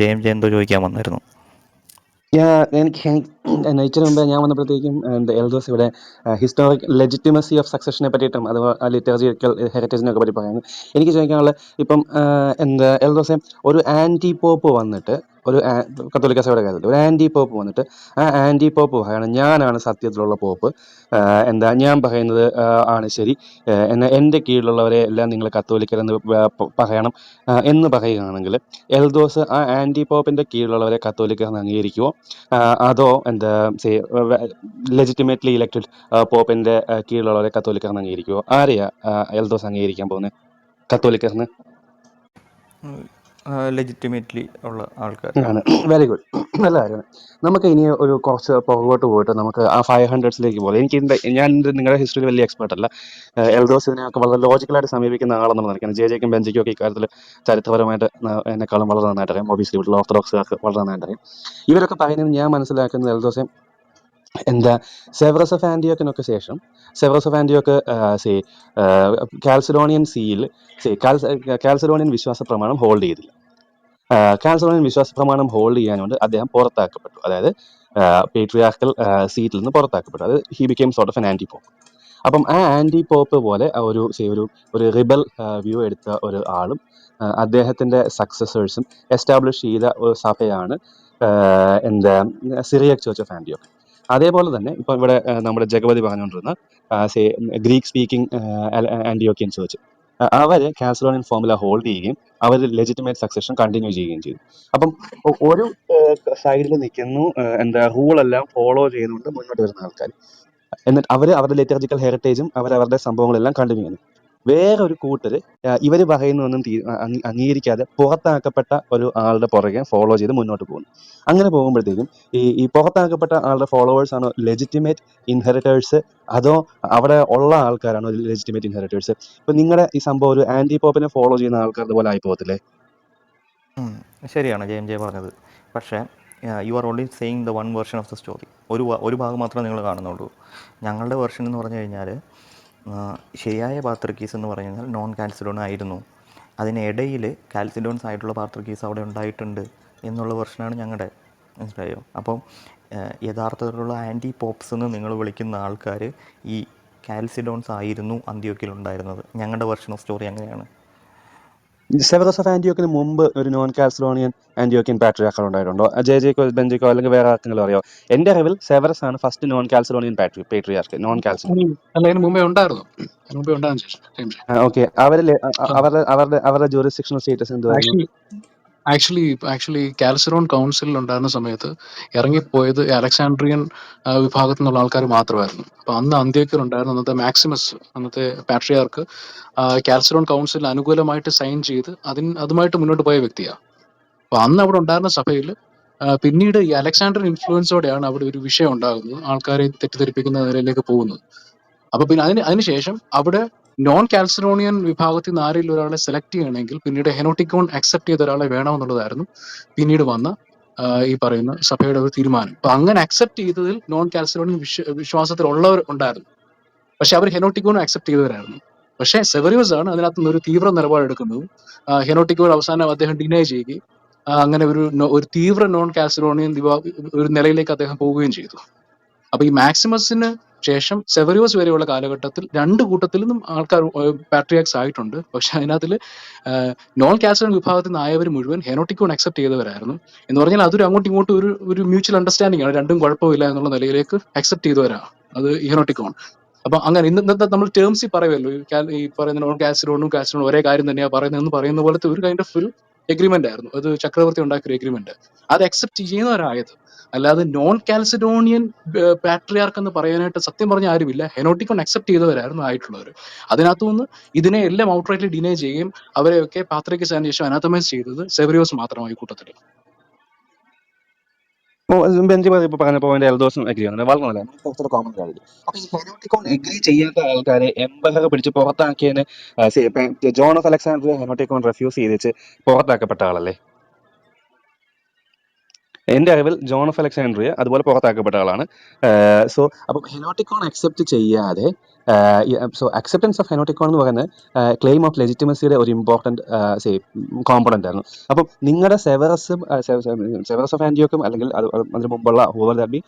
James എന്തോ ചോദിക്കാൻ വന്നായിരുന്നു. എനിക്ക് നൈറ്റിന് മുമ്പേ ഞാൻ വന്നപ്പോഴത്തേക്കും എൽദോസ് ഇവിടെ ഹിസ്റ്റോറിക് ലെജിറ്റിമസി ഓഫ് സക്സഷനെ പറ്റിയിട്ടും അതുപോലെ ലിറ്ററേച്ചർ ഹെറിറ്റേജിനെ ഒക്കെ പറ്റി പറയുന്നു. എനിക്ക് ചോദിക്കാനുള്ളത്, ഇപ്പം എൽദോസെ ഒരു ആൻറ്റി പോപ്പ് വന്നിട്ട് ഒരു കത്തോലിക്ക സഭയുടെ കാര്യത്തിൽ ഒരു ആൻറ്റി പോപ്പ് വന്നിട്ട് ആ ആൻറ്റി പോപ്പ് പറയണം ഞാനാണ് സത്യത്തിലുള്ള പോപ്പ്, ഞാൻ പറയുന്നത് ആണ് ശരി, എൻ്റെ കീഴിലുള്ളവരെ എല്ലാം നിങ്ങൾ കത്തോലിക്കരെന്ന് പറയണം എന്ന് പറയുകയാണെങ്കിൽ എൽദോസ് ആ ആൻറ്റി പോപ്പിൻ്റെ കീഴിലുള്ളവരെ കത്തോലിക്കരെന്ന് അംഗീകരിക്കുമോ, അതോ ലെജിറ്റിമേറ്റ്ലി ഇലക്റ്റഡ് പോപ്പിന്റെ കീഴിലുള്ളവരെ കത്തോലിക്കർന്ന് അംഗീകരിക്കുമോ? ആരെയാ എൽദോസ് അംഗീകരിക്കാൻ പോകുന്നത് കത്തോലിക്കർന്ന്? ലെജിറ്റിമേറ്റ്ലി ഉള്ള ആൾക്കാർ ആണ്. വെരി ഗുഡ്, നല്ല കാര്യമാണ്. നമുക്ക് ഇനി ഒരു കുറച്ച് പുറകോട്ട് പോയിട്ട് നമുക്ക് ആ 500s പോകാം. ഞാൻ നിങ്ങളുടെ ഹിസ്റ്ററിയിൽ വലിയ എക്സ്പെർട്ട് അല്ല. എൽദോസ് ഇതിനൊക്കെ വളരെ ലോജിക്കലായിട്ട് സമീപിക്കുന്ന ആളെന്ന് നിൽക്കുന്നത്. ജെക്കും ബെഞ്ചിക്കും ഒക്കെ ഇക്കാര്യത്തിൽ ചരിത്രപരമായിട്ട് എന്നെക്കാളും വളരെ നന്നായിട്ട് അറിയാം. ഒബിയസ്ലി വീട്ടിൽ ഓർത്തഡോക്സുകാർക്ക് വളരെ നന്നായിട്ട് അറിയാം. ഇവരൊക്കെ പറയുന്നത് ഞാൻ മനസ്സിലാക്കുന്നത് എൽദോസെ സെവറസ് ഓഫ് ആന്റിയോക്കിനൊക്കെ ശേഷം സെവറസ് ഓഫ് ആന്റിയോക്ക് കാൽസഡോണിയൻ സീയിൽ കാൽസഡോണിയൻ വിശ്വാസ പ്രമാണം ഹോൾഡ് ചെയ്തില്ല. കാൽസഡോണിയൻ വിശ്വാസ പ്രമാണം ഹോൾഡ് ചെയ്യാനുകൊണ്ട് അദ്ദേഹം പുറത്താക്കപ്പെട്ടു. അതായത് പേട്രിയാർക്കൽ സീറ്റിൽ നിന്ന് പുറത്താക്കപ്പെട്ടു. അത് he became sort of an antipope. അപ്പം ആ ആന്റി പോപ്പ് പോലെ ഒരു റിബൽ വ്യൂ എടുത്ത ഒരു ആളും അദ്ദേഹത്തിന്റെ സക്സസേഴ്സും എസ്റ്റാബ്ലിഷ് ചെയ്ത ഒരു സഭയാണ് സിറിയക് ചർച്ച് ഓഫ് ആന്റിയോക്ക്. അതേപോലെ തന്നെ ഇപ്പൊ ഇവിടെ നമ്മുടെ ജഗപതി പറഞ്ഞുകൊണ്ടിരുന്ന ഗ്രീക്ക് സ്പീക്കിംഗ് ആന്റിയോക്കിയൻ ചർച്ച്, അവര് കാൽസഡോണിയൻ ഫോർമുല ഹോൾഡ് ചെയ്യുകയും അവർ ലെജിറ്റിമേറ്റ് സക്സഷൻ കണ്ടിന്യൂ ചെയ്യുകയും ചെയ്തു. അപ്പം ഒരു സൈഡിൽ നിൽക്കുന്നു, റൂളെല്ലാം ഫോളോ ചെയ്തുകൊണ്ട് മുന്നോട്ട് വരുന്ന ആൾക്കാർ, എന്നിട്ട് അവരുടെ ലിറ്റർജിക്കൽ ഹെറിറ്റേജും അവരവരുടെ സംഭവങ്ങളെല്ലാം കണ്ടിന്യൂ ചെയ്യുന്നു. വേറൊരു കൂട്ടര് ഇവർ പറയുന്നൊന്നും അംഗീകരിക്കാതെ പുറത്താക്കപ്പെട്ട ഒരു ആളുടെ പുറകെ ഫോളോ ചെയ്ത് മുന്നോട്ട് പോകുന്നു. അങ്ങനെ പോകുമ്പോഴത്തേക്കും ഈ പുറത്താക്കപ്പെട്ട ആളുടെ ഫോളോവേഴ്സ് ആണോ ലെജിറ്റിമേറ്റ് ഇൻഹെറിറ്റേഴ്സ്, അതോ അവിടെ ഉള്ള ആൾക്കാരാണോ ലെജിറ്റിമേറ്റ് ഇൻഹെറിറ്റേഴ്സ്? ഇപ്പൊ നിങ്ങളുടെ ഈ സംഭവം ഒരു ആന്റി പോപ്പിനെ ഫോളോ ചെയ്യുന്ന ആൾക്കാരുടെ പോലെ ആയി പോകത്തില്ലേ? ശരിയാണ് ജെ പറഞ്ഞത്. പക്ഷേ you are only saying the one version of the story. ഒരു ഭാഗം മാത്രമേ നിങ്ങൾ കാണുന്നുള്ളൂ. ഞങ്ങളുടെ വേർഷൻ എന്ന് പറഞ്ഞു കഴിഞ്ഞാൽ ശരിയായ പാത്രിക്കീസ് എന്ന് പറഞ്ഞു കഴിഞ്ഞാൽ നോൺ കാൽസിഡോൺ ആയിരുന്നു. അതിനിടയിൽ കാൽസിഡോൺസ് ആയിട്ടുള്ള പാത്രിക്കീസ് അവിടെ ഉണ്ടായിട്ടുണ്ട് എന്നുള്ള വെർഷനാണ് ഞങ്ങളുടെ. മനസ്സിലായോ? അപ്പം യഥാർത്ഥത്തിലുള്ള ആൻറ്റി പോപ്സ് എന്ന് നിങ്ങൾ വിളിക്കുന്ന ആൾക്കാർ ഈ കാൽസിഡോൺസ് ആയിരുന്നു അന്ത്യോക്കിൽ ഉണ്ടായിരുന്നത്. ഞങ്ങളുടെ വെർഷൻ ഓഫ് സ്റ്റോറി അങ്ങനെയാണ്. സെവറസ് ഓഫ് ആന്റിയോക്കിന് മുമ്പ് ഒരു നോൺ കാൽസഡോണിയൻ ആന്റിയോക്കിയൻ പാട്രിയാർക്കൽ ഉണ്ടായിട്ടുണ്ടോ? ജെജെക്കോ ബെഞ്ചിക്കോ അല്ലെങ്കിൽ വേറെ ആർക്കെങ്കിലും അറിയോ? എന്റെ അറിവിൽ സെവറസ് ആണ് ഫസ്റ്റ് നോൺ കാൽസഡോണിയൻ പാട്രിയാർക്ക്. നോൺ കാൽസഡോണിയൻ അല്ല, അതിന് മുമ്പേ ഉണ്ടായിരുന്നു. ഓക്കെ. അവരുടെ ജൂറിസ്ഡിക്ഷണൽ സ്റ്റേറ്റസ് എന്തുവായിരുന്നു? ആക്ച്വലി കാൽസഡോൺ കൗൺസിലിൽ ഉണ്ടായിരുന്ന സമയത്ത് ഇറങ്ങിപ്പോയത് അലക്സാൻഡ്രിയൻ വിഭാഗത്തിൽ നിന്നുള്ള ആൾക്കാർ മാത്രമായിരുന്നു. അപ്പൊ അന്ന് അന്ത്യോക്യയിൽ ഉണ്ടായിരുന്ന അന്നത്തെ മാക്സിമസ്, അന്നത്തെ പാട്രിയാർക്ക്, കാൽസഡോൺ കൗൺസിലിന് അനുകൂലമായിട്ട് സൈൻ ചെയ്ത് അതുമായിട്ട് മുന്നോട്ട് പോയ വ്യക്തിയാണ്. അപ്പൊ അന്ന് അവിടെ ഉണ്ടായിരുന്ന സഭയിൽ പിന്നീട് ഈ അലക്സാണ്ടർ ഇൻഫ്ലുവൻസോടെയാണ് അവിടെ ഒരു വിഷയം ഉണ്ടാകുന്നത്, ആൾക്കാരെ തെറ്റിദ്ധരിപ്പിക്കുന്ന നിലയിലേക്ക് പോകുന്നത്. അപ്പൊ പിന്നെ അതിനുശേഷം അവിടെ നോൺ കാൽസഡോണിയൻ വിഭാഗത്തിൽ നിന്ന് ആരെങ്കിലും ഒരാളെ സെലക്ട് ചെയ്യണമെങ്കിൽ പിന്നീട് ഹെനോട്ടിക്കോൺ അക്സെപ്റ്റ് ചെയ്ത ഒരാളെ വേണമെന്നുള്ളതായിരുന്നു പിന്നീട് വന്ന ഈ പറയുന്ന സഭയുടെ ഒരു തീരുമാനം. അപ്പൊ അങ്ങനെ അക്സെപ്റ്റ് ചെയ്തതിൽ നോൺ കാൽസഡോണിയൻ വിശ്വാസത്തിലുള്ളവർ ഉണ്ടായിരുന്നു. പക്ഷെ അവർ ഹെനോട്ടിക്കോൺ അക്സെപ്റ്റ് ചെയ്തവരായിരുന്നു. പക്ഷെ സെവറിയോസ് ആണ് അതിനകത്ത് നിന്ന് ഒരു തീവ്ര നിലപാടെടുക്കുന്നതും ഹെനോട്ടിക്കോൺ അവസാനം അദ്ദേഹം ഡിനൈ ചെയ്യുകയും അങ്ങനെ ഒരു തീവ്ര നോൺ കാൽസഡോണിയൻ ഒരു നിലയിലേക്ക് അദ്ദേഹം പോവുകയും ചെയ്തു. അപ്പൊ ഈ മാക്സിമസിന് ശേഷം സെവറിയോസ് വരെയുള്ള കാലഘട്ടത്തിൽ രണ്ട് കൂട്ടത്തിൽ നിന്നും ആൾക്കാർ പാട്രിയാക്സ് ആയിട്ടുണ്ട്. പക്ഷെ അതിനകത്തിൽ നോൺ കാൽസഡോൺ വിഭാഗത്തിൽ നിന്ന് ആയവർ മുഴുവൻ ഹെനോട്ടിക്കോൺ അക്സെപ്റ്റ് ചെയ്തവരായിരുന്നു. എന്ന് പറഞ്ഞാൽ അതൊരു അങ്ങോട്ടും ഇങ്ങോട്ടും ഒരു മ്യൂച്വൽ അണ്ടർസ്റ്റാൻഡിംഗ് ആണ്. രണ്ടും കുഴപ്പമില്ല എന്നുള്ള നിലയിലേക്ക് അക്സെപ്റ്റ് ചെയ്തവരാണ് അത് ഹെനോട്ടിക്കോൺ. അപ്പൊ അങ്ങനെ ഇന്നത്തെ നമ്മൾ ടേംസിൽ പറയുമല്ലോ, ഈ പറയുന്ന നോൺ കാൽസഡോണും കാൽസഡോണും ഒരേ കാര്യം തന്നെയാണ് പറയുന്നതെന്ന് പറയുന്ന പോലത്തെ ഒരു കൈൻഡ് ഓഫ് ഒരു എഗ്രിമെന്റ് ആയിരുന്നു അത്. ചക്രവർത്തി ഉണ്ടാക്കിയ ഒരു എഗ്രിമെന്റ്, അത് അക്സെപ്റ്റ് ചെയ്യുന്നവരായത്. അല്ലാതെ നോൺ കാൽസഡോണിയൻ പാട്രിയാർക്ക് എന്ന് പറയാനായിട്ട് സത്യം പറഞ്ഞ ആരുമില്ല. ഹെനോട്ടിക്കോൺ അക്സെപ്റ്റ് ചെയ്തവരായിരുന്നു ആയിട്ടുള്ളവർ. അതിനകത്തുനിന്ന് ഇതിനെ എല്ലാം ഔട്ട്റൈറ്റ്ലി ഡിനൈ ചെയ്യുകയും അവരെയൊക്കെ പാത്രിക് ശേഷം അനാത്തമൈസ് ചെയ്തത് സെവറിയോസ് മാത്രമായി കൂട്ടത്തിൽ. ബെഞ്ച് പറഞ്ഞ പോയിന്റ് എൽദോസും അഗ്രി ചെയ്യുന്നുണ്ട്. വളരെ നല്ല കുറച്ചുകൂടെ കോമൺ കാര്യം. അപ്പൊ ഈ ഹെനോട്ടിക്കോൺ അഗ്രി ചെയ്യാത്ത ആൾക്കാരെ എംബറർ പിടിച്ച് പുറത്താക്കിയതിന് ജോൺ ഓഫ് അലക്സാണ്ട്രിയ ഹെനോട്ടിക്കോൺ റെഫ്യൂസ് ചെയ്തിച്ച് പുറത്താക്കപ്പെട്ട ആളല്ലേ? എൻ്റെ അറിവിൽ ജോൺ ഓഫ് അലക്സാൻഡ്രിയ അതുപോലെ പുറത്താക്കപ്പെട്ട ആളാണ്. സോ അപ്പം ഹെനോട്ടിക്കോൺ അക്സെപ്റ്റ് ചെയ്യാതെ സോ അക്സെപ്റ്റൻസ് ഓഫ് ഹെനോട്ടിക്കോൺ എന്ന് പറയുന്നത് ക്ലെയിം ഓഫ് ലെജിറ്റിമസിയുടെ ഒരു ഇമ്പോർട്ടൻറ്റ് കോമ്പണന്റ് ആയിരുന്നു. അപ്പം നിങ്ങളുടെ സെവറസ് ഓഫ് ആന്റിയോക്കും അല്ലെങ്കിൽ അതിന് മുമ്പുള്ള ഹൂവർ ദാറ്റ് ബി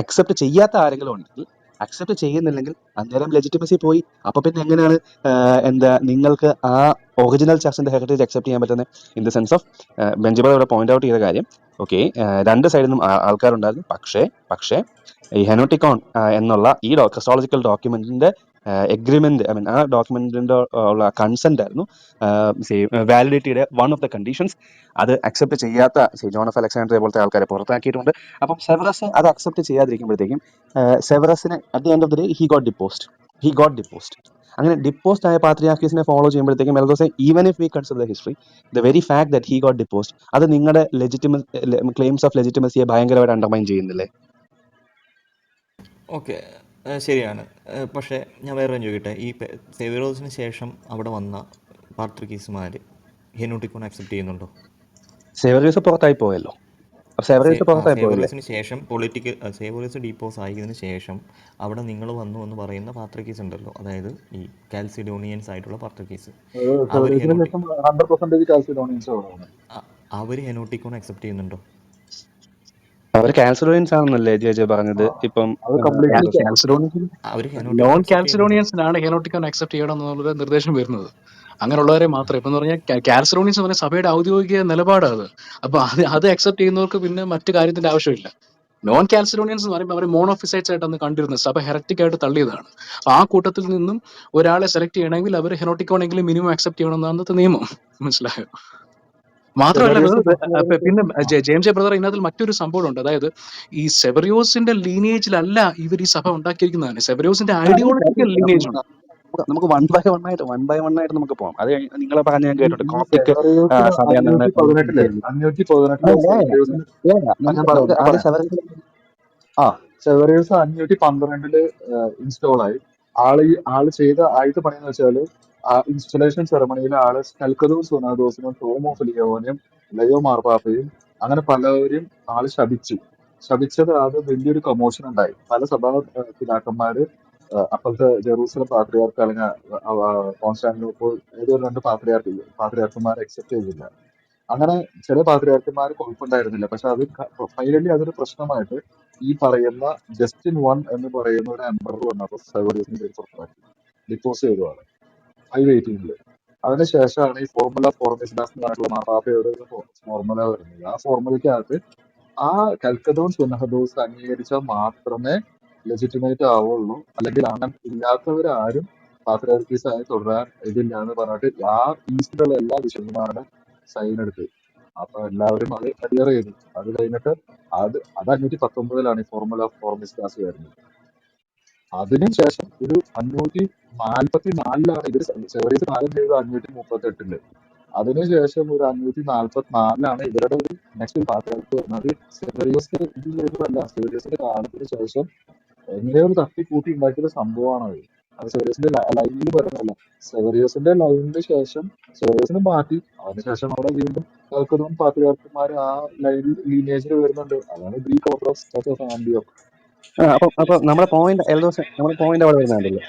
അക്സെപ്റ്റ് ചെയ്യാത്ത ആരെങ്കിലും ഉണ്ടെങ്കിൽ, അക്സെപ്റ്റ് ചെയ്യുന്നില്ലെങ്കിൽ അന്നേരം ലെജിറ്റിമസി പോയി. അപ്പൊ പിന്നെ എങ്ങനെയാണ് എന്താ നിങ്ങൾക്ക് ആ ഒറിജിനൽ ചർച്ചിന്റെ ഹെറിറ്റേജ് അക്സെപ്റ്റ് ചെയ്യാൻ പറ്റുന്നത്? In the sense of Benjamin ഇവിടെ പോയിന്റ് ഔട്ട് ചെയ്ത കാര്യം, ഓക്കെ, രണ്ട് സൈഡിൽ നിന്നും ആൾക്കാരുണ്ടായിരുന്നു. പക്ഷേ ഈ ഹെനോട്ടിക്കോൺ എന്നുള്ള ഈ ക്രിസ്റ്റോളജിക്കൽ ഡോക്യുമെന്റിന്റെ എഗ്രിമെന്റ്, ഐ മീൻ ആ ഡോക്യുമെന്റിന്റെ ഉള്ള കൺസെന്റ് ആയിരുന്നു വാലിഡിറ്റിയുടെ വൺ ഓഫ് ദ കണ്ടീഷൻസ്. അത് അക്സെപ്റ്റ് ചെയ്യാത്ത ജോൺ ഓഫ് അലക്സാൻഡ്രിയ പോലത്തെ ആൾക്കാരെ പുറത്താക്കിയിട്ടുണ്ട്. അപ്പം സെവറസ് അത് അക്സെപ്റ്റ് ചെയ്യാതിരിക്കുമ്പോഴത്തേക്കും സെവറസിന് at the end of the day he got deposed. അങ്ങനെ ഡിപ്പോസ്ഡ് ആയ പാത്രിയാർക്കീസിനെ ഫോളോ ചെയ്യുമ്പോഴത്തേക്കും മെൽദോസെ, even if we consider the history, the very fact that he got deposed, അത് നിങ്ങളുടെ ക്ലെയിംസ് ഓഫ് ലെജിറ്റിമസിയെ ഭയങ്കരമായിട്ട് അണ്ടർമൈൻ ചെയ്യുന്നില്ലേ? ഓക്കെ, ശരിയാണ്. പക്ഷേ ഞാൻ വേറെ ചോദിക്കട്ടെ, ഈ സേവിയറോസിന് ശേഷം അവിടെ വന്ന പാത്രിക്കീസുമാർ ഹെനോട്ടിക്കോൺ അക്സെപ്റ്റ് ചെയ്യുന്നുണ്ടോ? സെവറിയസ് പുറത്തായി പോയല്ലോ. സെവറിയസ് പുറത്തായി പോയല്ലേ? സേവോറിയസിന് ശേഷം സേവോറിയസ് ഡീപ്പോസ് ആയതിനു ശേഷം അവിടെ നിങ്ങൾ വന്നു എന്ന് പറയുന്ന പാത്രിക്കീസ് ഉണ്ടല്ലോ, അതായത് ഈ കാൽസിഡോണിയൻസ് ആയിട്ടുള്ള പാത്രിക്കീസ്, അവർ സെവറേസിന് ശേഷം 100% കാൽസിഡോണിയൻസ് അവിടെ വന്നു. അവർ ഹെനോട്ടിക്കോൺ അക്സെപ്റ്റ് ചെയ്യുന്നുണ്ടോ? അവർ കാൽസിഡോണിയൻസ് ആണെന്നല്ലേ ജെ പറഞ്ഞത്? ഇപ്പം അത് കംപ്ലീറ്റ്ലി കാൽസിഡോണിയൻസിന് അവർ നോൺ ഹെനോട്ടിക്കോൺ അക്സെപ്റ്റ് ചെയ്യുന്നുണ്ടോ? കാൽസിഡോണിയൻസിനാണ് ഹെനോട്ടിക്കോൺ അക്സെപ്റ്റ് ചെയ്യണം എന്നുള്ള നിർദ്ദേശം വരുന്നത്. അങ്ങനെയുള്ളവരെ മാത്രം. ഇപ്പം എന്ന് പറഞ്ഞാൽ കാൽസിഡോണിയൻസ് പറഞ്ഞ സഭയുടെ ഔദ്യോഗിക നിലപാടാണ് അത്. അപ്പൊ അത് അക്സെപ്റ്റ് ചെയ്യുന്നവർക്ക് പിന്നെ മറ്റു കാര്യത്തിന്റെ ആവശ്യമില്ല. നോൺ കാൽസിഡോണിയൻസ് എന്ന് പറയുമ്പോൾ അവർ മോണോഫിസൈറ്റ്സ് ആയിട്ട് അന്ന് കണ്ടിരുന്നത്, സഭ ഹെററ്റിക് ആയിട്ട് തള്ളിയതാണ്. അപ്പൊ ആ കൂട്ടത്തിൽ നിന്നും ഒരാളെ സെലക്ട് ചെയ്യണമെങ്കിൽ അവർ ഹെനോട്ടിക്കോൺ എങ്കിലും മിനിമം അക്സെപ്റ്റ് ചെയ്യണം എന്നാണ് അന്നത്തെ നിയമം. മനസ്സിലായോ? മാത്രമല്ല സെവറേസ് പിന്നെ ജെയിംസ് ബ്രദർ, ഇതിനകത്ത് മറ്റൊരു സംഭവമുണ്ട്. അതായത് ഈ സെവറിയോസിന്റെ ലീനേജിലല്ല ഇവർ ഈ സഭ ഉണ്ടാക്കിയിരിക്കുന്നതാണ്. സെവറിയോസിന്റെ ഐഡിയോളജിക്കൽ ലീനേജ് ഉണ്ട്. നമുക്ക് വൺ ബൈ വൺ ആയിട്ട് നമുക്ക് പോകാം. അത് നിങ്ങളെ പറഞ്ഞ ഞാൻ കേട്ടിട്ടുണ്ട്. ഈ കോപ്റ്റിക് സെവറിയോസ് സഭ എന്നാണ് 518 സെവറിയോസിന് ഞാൻ നമുക്ക് പറയാം ആദ്യം സെവറിയസ്. സെവറിയോസ് 512 ഇൻസ്റ്റോൾ ആയി. ആള് ചെയ്ത ആദ്യത്തെ പണിയെന്ന് വെച്ചാല് ആ ഇൻസ്റ്റലേഷൻ സെറമണിയിൽ ആള് സ്കൽക്കദോം സുനാദോസിനും ടോമോഫ് ലിയോനെയും ലയോ മാർപ്പാപ്പയും അങ്ങനെ പലവരും ആള് ശപിച്ചത് അത് വലിയൊരു കമോഷൻ ഉണ്ടായി. പല സഭാ പിതാക്കന്മാര് അപ്പോഴത്തെ ജെറൂസലം പാത്രിയാർക്ക് അല്ലെങ്കിൽ കോൺസ്റ്റാന്റിനോപ്പോൾ ഏതോ രണ്ട് പാത്രിയാർക്കന്മാരെ അക്സെപ്റ്റ് ചെയ്തില്ല. അങ്ങനെ ചില പാത്രിയാർക്കന്മാർ കുഴപ്പമുണ്ടായിരുന്നില്ല. പക്ഷെ അത് ഫൈനലി അതൊരു പ്രശ്നമായിട്ട് ഈ പറയുന്ന ജസ്റ്റിൻ വൺ എന്ന് പറയുന്ന ഒരു എംബറർ വന്നപ്പോൾ സെവറിയസിന്റെ പേര് പുറത്താക്കി, ഡിപ്പോസ് ചെയ്തതാണ് 518. അതിനുശേഷമാണ് ഈ ഫോർമുല ഫോർമിസ്ഡാസ് എന്ന് പറഞ്ഞിട്ടുള്ള മാർപ്പാപ്പയുടെ ഒരു ഫോർമുല വരുന്നത്. ആ ഫോർമുലയ്ക്കകത്ത് ആ കൽക്കദോൻ സുനഹദോസ് അംഗീകരിച്ചാൽ മാത്രമേ ലെജിറ്റിമേറ്റ് ആവുള്ളൂ, അല്ലെങ്കിൽ അങ്ങനെ ഇല്ലാത്തവരാരും പാത്രിയാർക്കീസ് ആയി തുടരാൻ ഇതില്ല എന്ന് പറഞ്ഞിട്ട് ആ ഈസ്റ്റിലുള്ള എല്ലാ വിശുദ്ധന്മാരുടെ സൈൻ എടുത്ത്. അപ്പൊ എല്ലാവരും അത് അഡിയർ ചെയ്തു. അത് കഴിഞ്ഞിട്ട് അത് 519 ഈ ഫോർമുല ഫോർമിസ്ഡാസ് വരുന്നത്. അതിനുശേഷം ഒരു 544 ഇവര് സെവറീസ് കാലം ചെയ്തത് 538. അതിനുശേഷം ഒരു 544 ഇവരുടെ ഒരു നെക്സ്റ്റ് പാത്രിയാർക്ക് വരുന്നത്. സെവറിയസിന്റെ ഇത് ചെയ്തതല്ല, സെവറിയസിന്റെ കാലത്തിന് ശേഷം എങ്ങനെയോ ഒരു തട്ടിക്കൂട്ടി ഉണ്ടാക്കിയ സംഭവമാണ് അത്. അത് സെവറിയസിന്റെ ലൈനിൽ വരുന്നതല്ല. സെവറിയസിന്റെ ലൈനിന് ശേഷം സെവറിയസിന് മാറ്റി. അതിനുശേഷം അവിടെ വീണ്ടും കേൾക്കുന്നതും പാത്രിയാർക്കന്മാർ ആ ലൈനിൽ ലീനേജിൽ വരുന്നുണ്ട്. അതാണ് ഗ്രീക്ക് ഓർത്തഡോക്സ് ചർച്ച് ഓഫ് ആന്റിയോക്ക്. അപ്പൊ നമ്മുടെ പോയിന്റ് അവിടെ വരുന്നുണ്ടല്ലോ.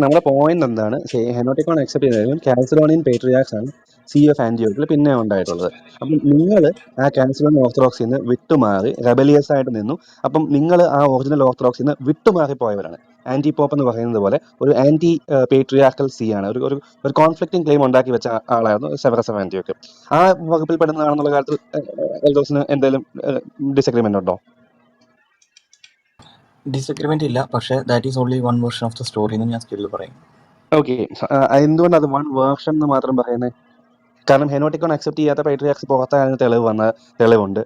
നമ്മുടെ പോയിന്റ് എന്താണ്? ഹെനോട്ടിക്കോൺ അക്സെപ്റ്റ് ചെയ്തതായാലും കാൽസിഡോണിയൻ പേട്രിയാർക്സ് ആണ് സി ഓഫ് ആന്റിയോക്കിൽ പിന്നെ ഉണ്ടായിട്ടുള്ളത്. അപ്പം നിങ്ങൾ ആ കാൽസിഡോണിയൻ ഓർത്തഡോക്സിൽ നിന്ന് വിട്ടുമാറി റെബലിയസ് ആയിട്ട് നിന്നു. അപ്പം നിങ്ങൾ ആ ഒറിജിനൽ ഓർത്തഡോക്സിൽ നിന്ന് വിട്ടുമാറി പോയവരാണ്. ആന്റി പോപ്പ് എന്ന് പറയുന്നത് പോലെ ഒരു ആന്റി പേട്രിയാർക്കൽ സി ആണ്. ഒരു കോൺഫ്ലിക്റ്റിംഗ് ക്ലെയിം ഉണ്ടാക്കി വെച്ച ആളായിരുന്നു സെവറസ് ഓഫ് ആന്റിയോക്ക്. ആ വകുപ്പിൽ പെടുന്നതാണെന്നുള്ള കാര്യത്തിൽ എൽദോസിന് എന്തെങ്കിലും ഡിസഗ്രിമെന്റ് ഉണ്ടോ? ഡിസഗ്രിമെൻ്റ് ഇല്ല, പക്ഷേ that is only one version of the story എന്ന് ഞാൻ സ്റ്റിൽ പറയും. ഓക്കെ, എന്തുകൊണ്ട് അത് വൺ വേർഷൻ എന്ന് മാത്രം പറയുന്നത്? കാരണം ഹെനോട്ടിക്കോൺ അക്സെപ്റ്റ് ചെയ്യാത്ത പേട്രിയാർക്സ് പുറത്തായതിന് തെളിവുണ്ട്.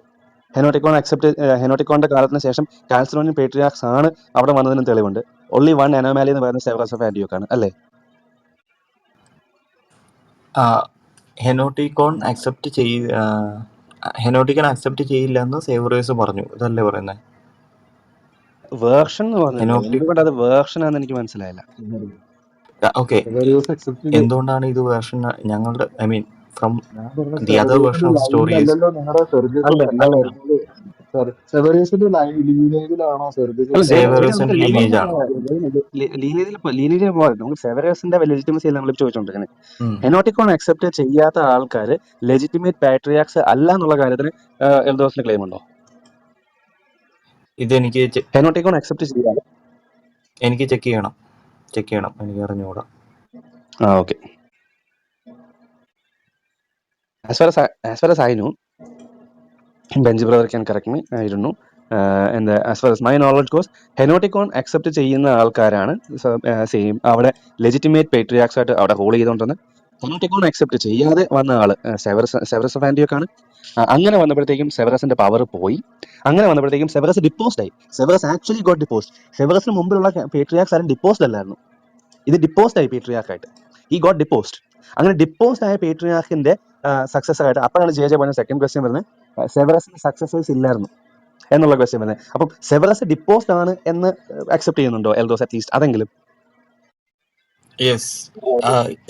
ഹെനോട്ടിക്കോന്റെ കാലത്തിന് ശേഷം കാൽസിഡോണിയൻ പേട്രിയാർക്സ് ആണ് അവിടെ വന്നതിനും തെളിവുണ്ട്. ഓൺലി വൺ അനോമാലി എന്ന് പറയുന്ന സെവറസ് ഓഫ് ആന്റിയോക്ക് ആണ്, അല്ലേ? ഹെനോട്ടിക്കോൺ അക്സെപ്റ്റ് ചെയ്യില്ല എന്ന് സേവറിയസ് പറഞ്ഞു, ഇതല്ലേ പറയുന്നത്? വേർഷൻ എന്ന് പറഞ്ഞല്ലോ, എന്തുകൊണ്ട് അത് വേർഷൻ ആണെന്ന് എനിക്ക് മനസ്സിലായില്ല. ഓക്കെ, സെവറിയോസ് അക്സെപ്റ്റ് ചെയ്ത് എന്തുകൊണ്ടാണ് ഇത് വേർഷൻ? ഞങ്ങളുടെ ഐ മീൻ ഫ്രം ഞാൻ പറഞ്ഞ ദി അതർ വേർഷൻ സെവറിയസിന്റെ ഓഫ് ദ സ്റ്റോറി ഈസ് ലൈനിലല്ലല്ലോ നിങ്ങളുടെ സെർജിയസ് അല്ല എല്ലാം അല്ലല്ല വരുന്നത്. സെവറിയസിന്റെ ലീനേജിലാണോ സെർജിയസ് അല്ല എല്ലാം വരുന്നത്? സേവേറിയസിന്റെ ലീനിയേജ് ആണ്. ലീനിയതിൽ പോകാം. നമുക്ക് സെവറേഴ്സിന്റെ ലെജിറ്റിമസി അല്ല നമ്മൾ ചോദിച്ചോണ്ടിരിക്കുന്നത്. ഉം. ഹെനോട്ടിക്കോൺ അക്സെപ്റ്റ് ചെയ്യാത്ത ആൾക്കാർ ലെജിറ്റിമേറ്റ് പാട്രിയാക്സ് അല്ല എന്നുള്ള കാര്യത്തിന് എൽദോസിന് ക്ലെയിം ഉണ്ടോ? ഇതെനിക്ക് ഹെനോട്ടിക്കോൺ അക്സെപ്റ്റ് ചെയ്യാതെ എനിക്ക് ചെക്ക് ചെയ്യണം, എനിക്ക് അറിഞ്ഞുകൂടാ. Okay. As far as I know, Benji brother can correct me, I don't know. And as far as my knowledge goes, Henoticon accept ചെയ്യുന്ന ആൾക്കാരാണ് സെയിം അവിടെ ലെജിറ്റിമേറ്റ് പേട്രിയാക്സ് ആയിട്ട് അവിടെ ഹോൾഡ് ചെയ്തുകൊണ്ടിരുന്നത്. ഹെനോട്ടിക്കോൺ അക്സെപ്റ്റ് ചെയ്യാതെ വന്ന ആള് സെവറസ് ഓഫ് ആന്റിയോക്ക് ആണ്. അങ്ങനെ വന്നപ്പോഴത്തേക്കും സെവറസിന്റെ പവർ പോയി. അങ്ങനെ വന്നപ്പോഴത്തേക്കും സെവറസ് ഡിപ്പോസ്ഡ് ആയി. സെവറസ് ആക്ച്വലി ഗോട്ട് ഡിപ്പോസ്ഡ്. സെവറസിന് മുമ്പിലുള്ള പേട്രിയാക്സ് ആരും ഡിപ്പോസ്ഡ് അല്ലായിരുന്നു. ഇത് ഡിപ്പോസ്ഡ് ആയി പേട്രിയാർക്ക് ആയിട്ട്. ഈ ഗോട്ട് ഡിപ്പോസ്ഡ്. അങ്ങനെ ഡിപ്പോസ്ഡ് ആയ പേട്രിയാർക്കിന്റെ സക്സസർ ആയിട്ട് അപ്പോഴാണ് ജെ പറഞ്ഞ സെക്കൻഡ് ക്വസ്റ്റ്യൻ വരുന്നത്, സെവറസിന് സക്സസേഴ്സ് ഇല്ലായിരുന്നു എന്നുള്ള ക്വസ്റ്റ്യൻ വരുന്നത്. അപ്പം സെവറസ് ഡിപ്പോസ്ഡ് ആണ് എന്ന് അക്സെപ്റ്റ് ചെയ്യുന്നുണ്ടോ എൽദോസ് അറ്റ്ലീസ്റ്റ് അതെങ്കിലും? Yes,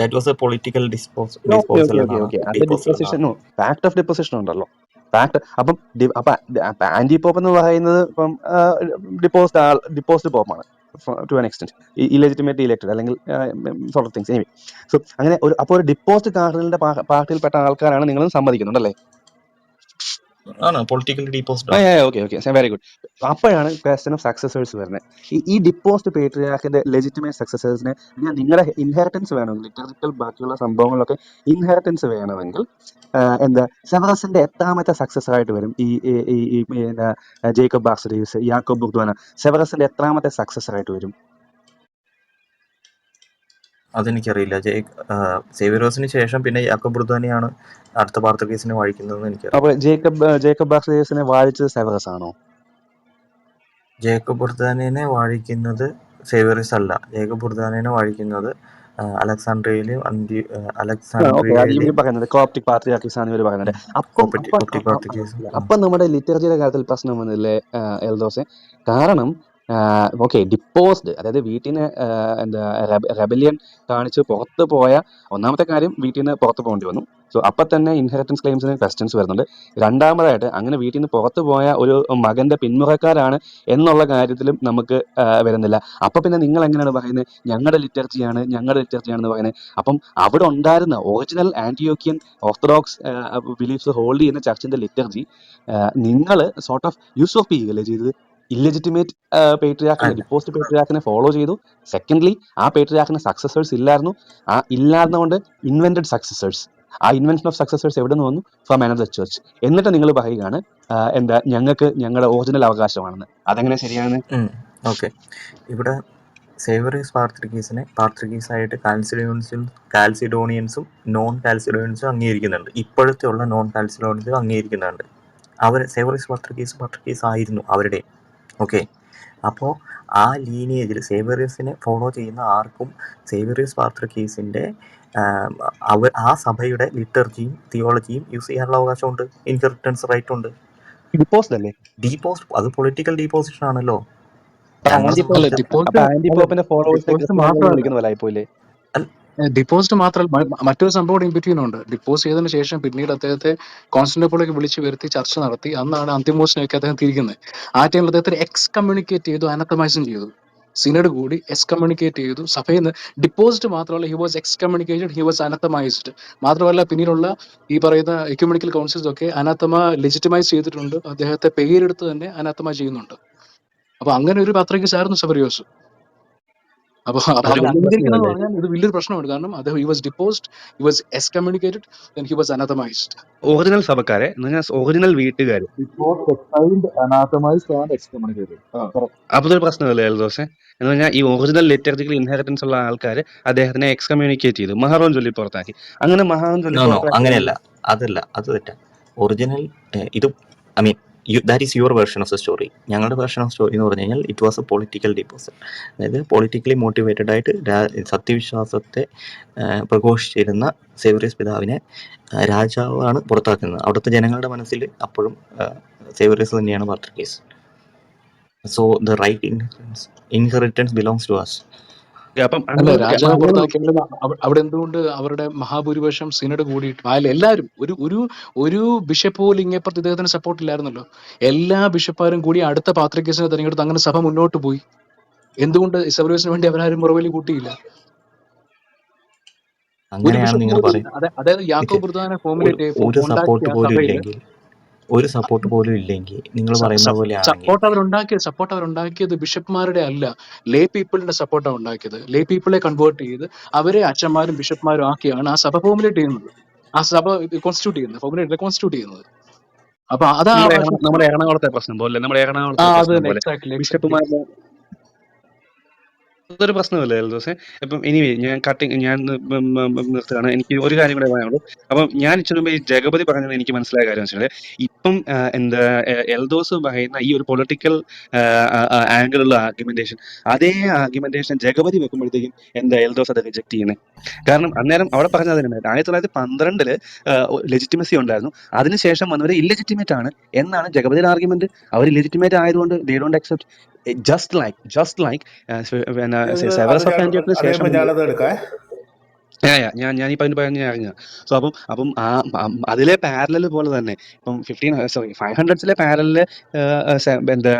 that was A political okay disposal okay എന്നാണ്. ഓക്കെ അത് ഡിപ്പോസിഷനോ ഫാക്ട് ഓഫ് ഡിപ്പോസിഷൻ ഉണ്ടല്ലോ. ഫാക്ട് അപ്പം ആന്റി പോപ്പ് എന്ന് പറയുന്നത് ഇപ്പം ഡിപ്പോസ്ഡ് പോപ്പാണ് ടു ആൻ എക്സ്റ്റെന്റ്, ഇലെജിറ്റിമേറ്റ് ഇലക്ടഡ് അല്ലെങ്കിൽ sort of things. Anyway, so അങ്ങനെ അപ്പോൾ ഒരു ഡിപ്പോസ്ഡ് കാർഡിനലിന്റെ പാർട്ടിയിൽപ്പെട്ട ആൾക്കാരാണ് നിങ്ങളും സമ്മതിക്കുന്നുണ്ടല്ലേ? ആണ് politically deposed. Okay very good. അപ്പോഴാണ് ക്വസ്റ്റൻ ഓഫ് സക്സസേഴ്സ് വരുന്നത്. ഈ ഡിപ്പോസ്ഡ് പേട്രിയാർക്കിന്റെ ലെജിറ്റിമേറ്റ് സക്സസേഴ്സിനെ നിങ്ങളുടെ ഇൻഹെറിറ്റൻസ് വേണമെങ്കിൽ ലിറ്ററിക്കൽ ബാക്കിയുള്ള സംഭവങ്ങളൊക്കെ ഇൻഹെറിറ്റൻസ് വേണമെങ്കിൽ എന്താ സെവറസിന്റെ എത്രാമത്തെ സക്സസർ ആയിട്ട് വരും ഈ ജേക്കബ് ബാർസഡീസ്, യാക്കോബ് ബുർദ്വാന? സെവറസിന്റെ എത്രാമത്തെ സക്സസർ ആയിട്ട് വരും? അതെനിക്കറിയില്ല. സേവിയറോസിന് ശേഷം പിന്നെ യാക്കോബ് ബുർദ്വാനയാണ് അടുത്ത പാർത്തക്കീസിനെ വാഴിക്കുന്നതെന്ന് എനിക്കറിയാം. അപ്പൊ ജേക്കബ് ബാർസഡീസിനെ വാഴിച്ചത് സെവറസ് ആണോ? ജേക്കബ് ബുർദ്വാനയെ വാഴിക്കുന്നത് സേവിയറസ് അല്ല. ജേക്കബ് ബുർദ്വാനയെ വാഴിക്കുന്നത് അലക്സാണ്ട്രിയയിലും പറയുന്നത് കോപ്റ്റിക് പാത്രിയാർക്കീസ് ആണ് ഇവർ പറയുന്നത്. കോപ്റ്റിക് പാർത്തക്കീസും. അപ്പം നമ്മുടെ ലിറ്ററേച്ചറിന്റെ കാര്യത്തിൽ പ്രശ്നം വന്നില്ലേ എൽദോസെ? കാരണം ഓക്കെ ഡിപ്പോസ്ഡ്, അതായത് വീട്ടിൽ നിന്ന് എന്താ റെബലിയൻ കാണിച്ച് പുറത്ത് പോയ ഒന്നാമത്തെ കാര്യം വീട്ടിൽ നിന്ന് പുറത്ത് പോകേണ്ടി വന്നു. സോ അപ്പൊ തന്നെ ഇൻഹെറിറ്റൻസ് ക്ലെയിംസിന് ക്വസ്റ്റ്യൻസ് വരുന്നുണ്ട്. രണ്ടാമതായിട്ട് അങ്ങനെ വീട്ടിൽ നിന്ന് പുറത്ത് പോയ ഒരു മകന്റെ പിന്മുറക്കാരാണ് എന്നുള്ള കാര്യത്തിലും നമുക്ക് വരുന്നില്ല. അപ്പൊ പിന്നെ നിങ്ങൾ എങ്ങനെയാണ് പറയുന്നത് ഞങ്ങളുടെ ലിറ്ററേച്ചറാണെന്ന് പറയുന്നത്? അപ്പം അവിടെ ഉണ്ടായിരുന്ന ഒറിജിനൽ ആന്റിയോക്കിയൻ ഓർത്തഡോക്സ് ബിലീഫ്സ് ഹോൾഡ് ചെയ്യുന്ന ചർച്ചിന്റെ ലിറ്റർജി നിങ്ങൾ സോർട്ട് ഓഫ് യൂസോപ്പ് ചെയ്യുകയല്ലേ ചെയ്തത്? ഇല്ലെജിറ്റിമേറ്റ് പേട്രിയാർക്കിനെ, ഡിപ്പോസ്ഡ് പേട്രിയാർക്കിനെ ഫോളോ ചെയ്തു. സെക്കൻഡ്ലി ആ പേട്രിയാർക്കിന് സക്സസേഴ്സ് ഇല്ലായിരുന്നു. ആ ഇല്ലായിരുന്നതുകൊണ്ട് ഇൻവെന്റഡ് സക്സസേഴ്സ്. ആ ഇൻവെൻഷൻ ഓഫ് സക്സസേഴ്സ് എവിടെ നിന്ന് വന്നു? From another church. എന്നിട്ട് നിങ്ങൾ പറയുകയാണ് എന്താ ഞങ്ങൾക്ക് ഞങ്ങളുടെ ഒറിജിനൽ അവകാശമാണെന്ന്. അതെങ്ങനെ ശരിയാണ്? ഓക്കെ, ഇവിടെ സേവറിയസ് പാർത്തക്കീസായിട്ട് കാൽസിഡോണിയൻസും നോൺ കാൽസിഡോണിയൻസും അംഗീകരിക്കുന്നുണ്ട്. ഇപ്പോഴത്തെ ഉള്ള നോൺ കാൽസിഡോണിയൻസും അംഗീകരിക്കുന്നുണ്ട്. അവർ സേവറിയസ് പാർത്തക്കീസ് ആയിരുന്നു അവരുടെ. ഓക്കെ, അപ്പോൾ ആ ലീനിയേജിൽ സേവറിയസിനെ ഫോളോ ചെയ്യുന്ന ആർക്കും സേവറിയസ് പാർത്തക്കീസിൻ്റെ ആ സഭയുടെ ലിറ്റർജിയും തിയോളജിയും യൂസ് ചെയ്യാനുള്ള അവകാശമുണ്ട്. ഇൻഹെറിറ്റൻസ് റൈറ്റ് ഉണ്ട്. ഡിപ്പോസ്ഡ് അല്ലേ? അത് പൊളിറ്റിക്കൽ ഡീപോസിഷൻ ആണല്ലോ. ഡിപ്പോസിറ്റ് മാത്രമല്ല, മറ്റൊരു സംഭവം ഇൻ ബിറ്റ്വീൻ ഉണ്ട്. ഡിപ്പോസ് ചെയ്തതിനു ശേഷം പിന്നീട് അദ്ദേഹത്തെ കോൺസ്റ്റന്റിനോപ്പിളിലേക്ക് വിളിച്ചു വരുത്തി ചർച്ച നടത്തി. അന്നാണ് അന്തിമോസിനെയൊക്കെ അദ്ദേഹം തിരിക്കുന്നത്. ആ ടൈമിൽ അദ്ദേഹത്തെ എക്സ്കമ്മ്യൂണിക്കേറ്റ് ചെയ്തു, അനത്തമൈസും ചെയ്തു. സിനഡ് കൂടി എക്സ്കമ്മ്യൂണിക്കേറ്റ് ചെയ്തു. സഭയിൽ നിന്ന് ഡിപ്പോസിറ്റ് മാത്രമല്ല, he was excommunicated, he was അനത്തമൈസ്ഡ്. മാത്രമല്ല പിന്നീടുള്ള ഈ പറയുന്ന എക്യുമെനിക്കൽ കൗൺസിൽസ് ഒക്കെ അനാത്തമ ലെജിറ്റിമൈസ് ചെയ്തിട്ടുണ്ട്. അദ്ദേഹത്തെ പേരെടുത്ത് തന്നെ അനാത്തമ ചെയ്യുന്നുണ്ട്. അപ്പൊ അങ്ങനെ ഒരു പാത്രികീസ് ആയിരുന്നു സെവറിയോസ്. അപ്പൊ വെല്ലുവിളിക്കുന്നത് പറഞ്ഞാൽ ഇത് വലിയൊരു പ്രശ്നമാണ്. കാരണം അദ്ദേഹം he was deposed, he was excommunicated, then he was anathematized. Original സഭക്കാരെ, ഒറിജിനൽ വീട്ടുകാർ അപ്പൊ ഒരു പ്രശ്നമല്ലേ എൽദോസെ? എന്ന് പറഞ്ഞാൽ ഈ ഒറിജിനൽ ലിറ്റർജിക്കൽ ഇൻഹെറിറ്റൻസ് ഉള്ള ആൾക്കാർ അദ്ദേഹത്തിനെ എക്സ്കമ്മ്യൂണിക്കേറ്റ് ചെയ്തു, മഹാറോൻ ചൊല്ലി പുറത്താക്കി. അങ്ങനെ മഹാറോൻ ചൊല്ലി അങ്ങനെയല്ല, അത് തെറ്റാ. ഒറിജിനൽ ഇത് I mean that is your version of the story. ഞങ്ങളുടെ വേർഷൻ ഓഫ് സ്റ്റോറി എന്ന് പറഞ്ഞു കഴിഞ്ഞാൽ it was A political deposit. അതായത് പൊളിറ്റിക്കലി മോട്ടിവേറ്റഡ് ആയിട്ട് സത്യവിശ്വാസത്തെ പ്രഘോഷിച്ചിരുന്ന സേവറിയസ് പിതാവിനെ രാജാവാണ് പുറത്താക്കുന്നത്. അവിടുത്തെ ജനങ്ങളുടെ മനസ്സിൽ അപ്പോഴും സേവറിയസ് തന്നെയാണ് പാത്രികീസ്. So the right inheritance belongs to us. അപ്പം അല്ല, അങ്ങനെ രാജാവ് അങ്ങനെ പുറത്താക്കിയാലും അവിടെ എന്തുകൊണ്ട് അവരുടെ മഹാഭൂരിപക്ഷം സിനഡ് കൂടിയിട്ട് എല്ലാവരും ഒരു ഒരു ഒരു ബിഷപ്പ് പോലും ഇങ്ങേപ്പുറത്ത് ഇദ്ദേഹത്തിന് സപ്പോർട്ട് ഇല്ലായിരുന്നല്ലോ. എല്ലാ ബിഷപ്പാരും കൂടി അടുത്ത പാത്രിക്കേസിനെ തെരഞ്ഞെടുത്ത് അങ്ങനെ സഭ മുന്നോട്ട് പോയി. എന്തുകൊണ്ട് സെവറിയോസിന് വേണ്ടി അവരാരും മുറവിലി കൂട്ടിയില്ല? ഒരു അങ്ങനെയാണ് ബിഷപ്പ് നിങ്ങൾ പോലും പറയും. ഇല്ല. അതായത് യാക്കോ നിക്ക് ബുർദാനെ ഒരു ഫോമുലേറ്റ് ഒരു സപ്പോർട്ട് ഉണ്ടാക്കിയ പോലും സഭയില് ഇല്ലെങ്കിൽ, ഒരു സപ്പോർട്ട് പോലും ഇല്ലെങ്കിൽ നിങ്ങൾ പറയുന്ന പോലെ ആണെങ്കിൽ സപ്പോർട്ട് അവരുണ്ടാക്കിയത് ബിഷപ്പ്മാരുടെ അല്ല, ലേ പീപ്പിളിന്റെ സപ്പോർട്ടാണ് ഉണ്ടാക്കിയത്. ലേ പീപ്പിളെ കൺവേർട്ട് ചെയ്ത് അവരെ അച്ഛന്മാരും ബിഷപ്പ്മാരും ആക്കിയാണ് ആ സഭ ഫോമുലേറ്റ് ചെയ്യുന്നത്, ആ സഭ കോൺസ്റ്റിറ്റ്യൂട്ട് ചെയ്യുന്നത്, കോൺസ്റ്റിറ്റ്യൂട്ട് ചെയ്യുന്നത്. അപ്പൊ അതാ നമ്മുടെ എറണാകുളത്തെ പ്രശ്നം പോലെ, നമ്മുടെ എറണാകുളത്തെ അത് പ്രശ്നം തന്നെ, പോലെ എക്സാക്ട്ലി. ബിഷപ്പുമാരുടെ അതൊരു പ്രശ്നമല്ലേ എൽദോസെ? ഇപ്പം എനിവേ ഞാൻ നിർത്തുകയാണ്. എനിക്ക് ഒരു കാര്യം കൂടെ പറയാനുള്ളൂ. അപ്പം ഞാൻ ഇച്ചിരി മുമ്പ് ഈ ജഗപതി പറഞ്ഞത് എനിക്ക് മനസ്സിലായ കാര്യം വെച്ചാൽ, ഇപ്പം എന്താ എൽദോസ് പറയുന്ന ഈ ഒരു പൊളിറ്റിക്കൽ ആംഗിളുള്ള ആർഗ്യുമെന്റേഷൻ, അതേ ആർഗ്യുമെന്റേഷൻ ജഗപതി വെക്കുമ്പോഴത്തേക്കും എന്താ എൽദോസ് അത് റിജക്ട് ചെയ്യുന്നത്? കാരണം അന്നേരം അവിടെ പറഞ്ഞത് തന്നെയാണ്, 1912 ലെജിറ്റിമസി ഉണ്ടായിരുന്നു, അതിനുശേഷം വന്നവർ ഇല്ലെജിറ്റിമേറ്റ് ആണ് എന്നാണ് ജഗപതിയുടെ ആർഗ്യുമെന്റ്. അവർ ഇല്ലെജിറ്റിമേറ്റ് ആയതുകൊണ്ട് they don't accept. Just like ഇത് അത് സെവറസ് ഓഫ് ഞാൻ ആന്റിയോക്കിന് അത് ശേഷം കഴിയുമ്പോൾ ഞാനത് എടുക്കാം. ഞാൻ ഇപ്പൊ അതിന് പറഞ്ഞ അറിഞ്ഞ. അപ്പം അതിലെ പാരലൽ പോലെ തന്നെ ഇപ്പം 500s പാരലില് എന്താ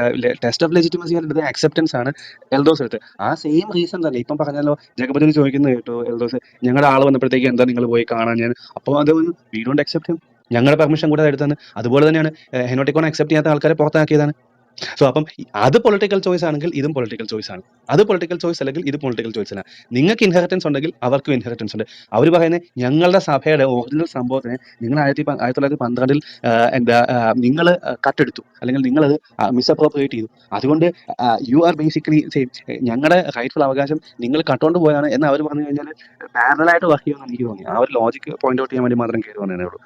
ടെസ്റ്റ് ഓഫ് ലെജിറ്റിമസി എടുത്ത അക്സെപ്റ്റൻസ് ആണ് എൽദോസ് എടുത്ത്. ആ സെയിം റീസൺ തന്നെ ഇപ്പം പറഞ്ഞല്ലോ, ജഗപതി ചോദിക്കുന്നത് കേട്ടോ എൽദോസ്, ഞങ്ങളുടെ ആള് വന്നപ്പോഴത്തേക്ക് എന്താ നിങ്ങൾ പോയി കാണാൻ? ഞാൻ അപ്പോൾ അത് വി ഡോണ്ട് അക്സെപ്റ്റ് ഹിം, ഞങ്ങളുടെ പെർമിഷൻ കൂടെ എടുത്താണ്. അതുപോലെ തന്നെയാണ് ഹെനോട്ടിക്കോൺ അക്സെപ്റ്റ് ചെയ്യാത്ത ആൾക്കാരെ പുറത്താക്കിയതാണ്. സോ അപ്പം അത് പൊളിറ്റിക്കൽ ചോയ്സ് ആണെങ്കിൽ ഇതും പൊളിറ്റിക്കൽ ചോയ്സ് ആണ്, അത് പൊളിറ്റിക്കൽ ചോയ്സ് അല്ലെങ്കിൽ ഇത് പൊളിറ്റിക്കൽ ചോയ്സ് ആണ്. നിങ്ങൾക്ക് ഇൻഹെറിറ്റൻസ് ഉണ്ടെങ്കിൽ അവർക്കും ഇൻഹെറിറ്റൻസ് ഉണ്ട്. അവർ പറയുന്നത് ഞങ്ങളുടെ സഭയുടെ ഒറിജിനൽ സംഭവത്തിനെ നിങ്ങൾ 1912 എന്താ നിങ്ങൾ കട്ടെടുത്തു, അല്ലെങ്കിൽ നിങ്ങളത് മിസ്അപ്രോപ്രിയേറ്റ് ചെയ്തു, അതുകൊണ്ട് യു ആർ ബേസിക്കലി സെയിം, ഞങ്ങളുടെ റൈറ്റ്ഫുൾ അവകാശം നിങ്ങൾ കട്ടുകൊണ്ട് പോയാണ് എന്ന് അവർ പറഞ്ഞു കഴിഞ്ഞാൽ പാരലായിട്ട് വർക്ക് ചെയ്യുമെന്ന് എനിക്ക് തോന്നി. ആ ഒരു ലോജിക്ക് പോയിന്റ് ഔട്ട് ചെയ്യാൻ വേണ്ടി മാത്രം കയറി വന്നേ ഉള്ളൂ.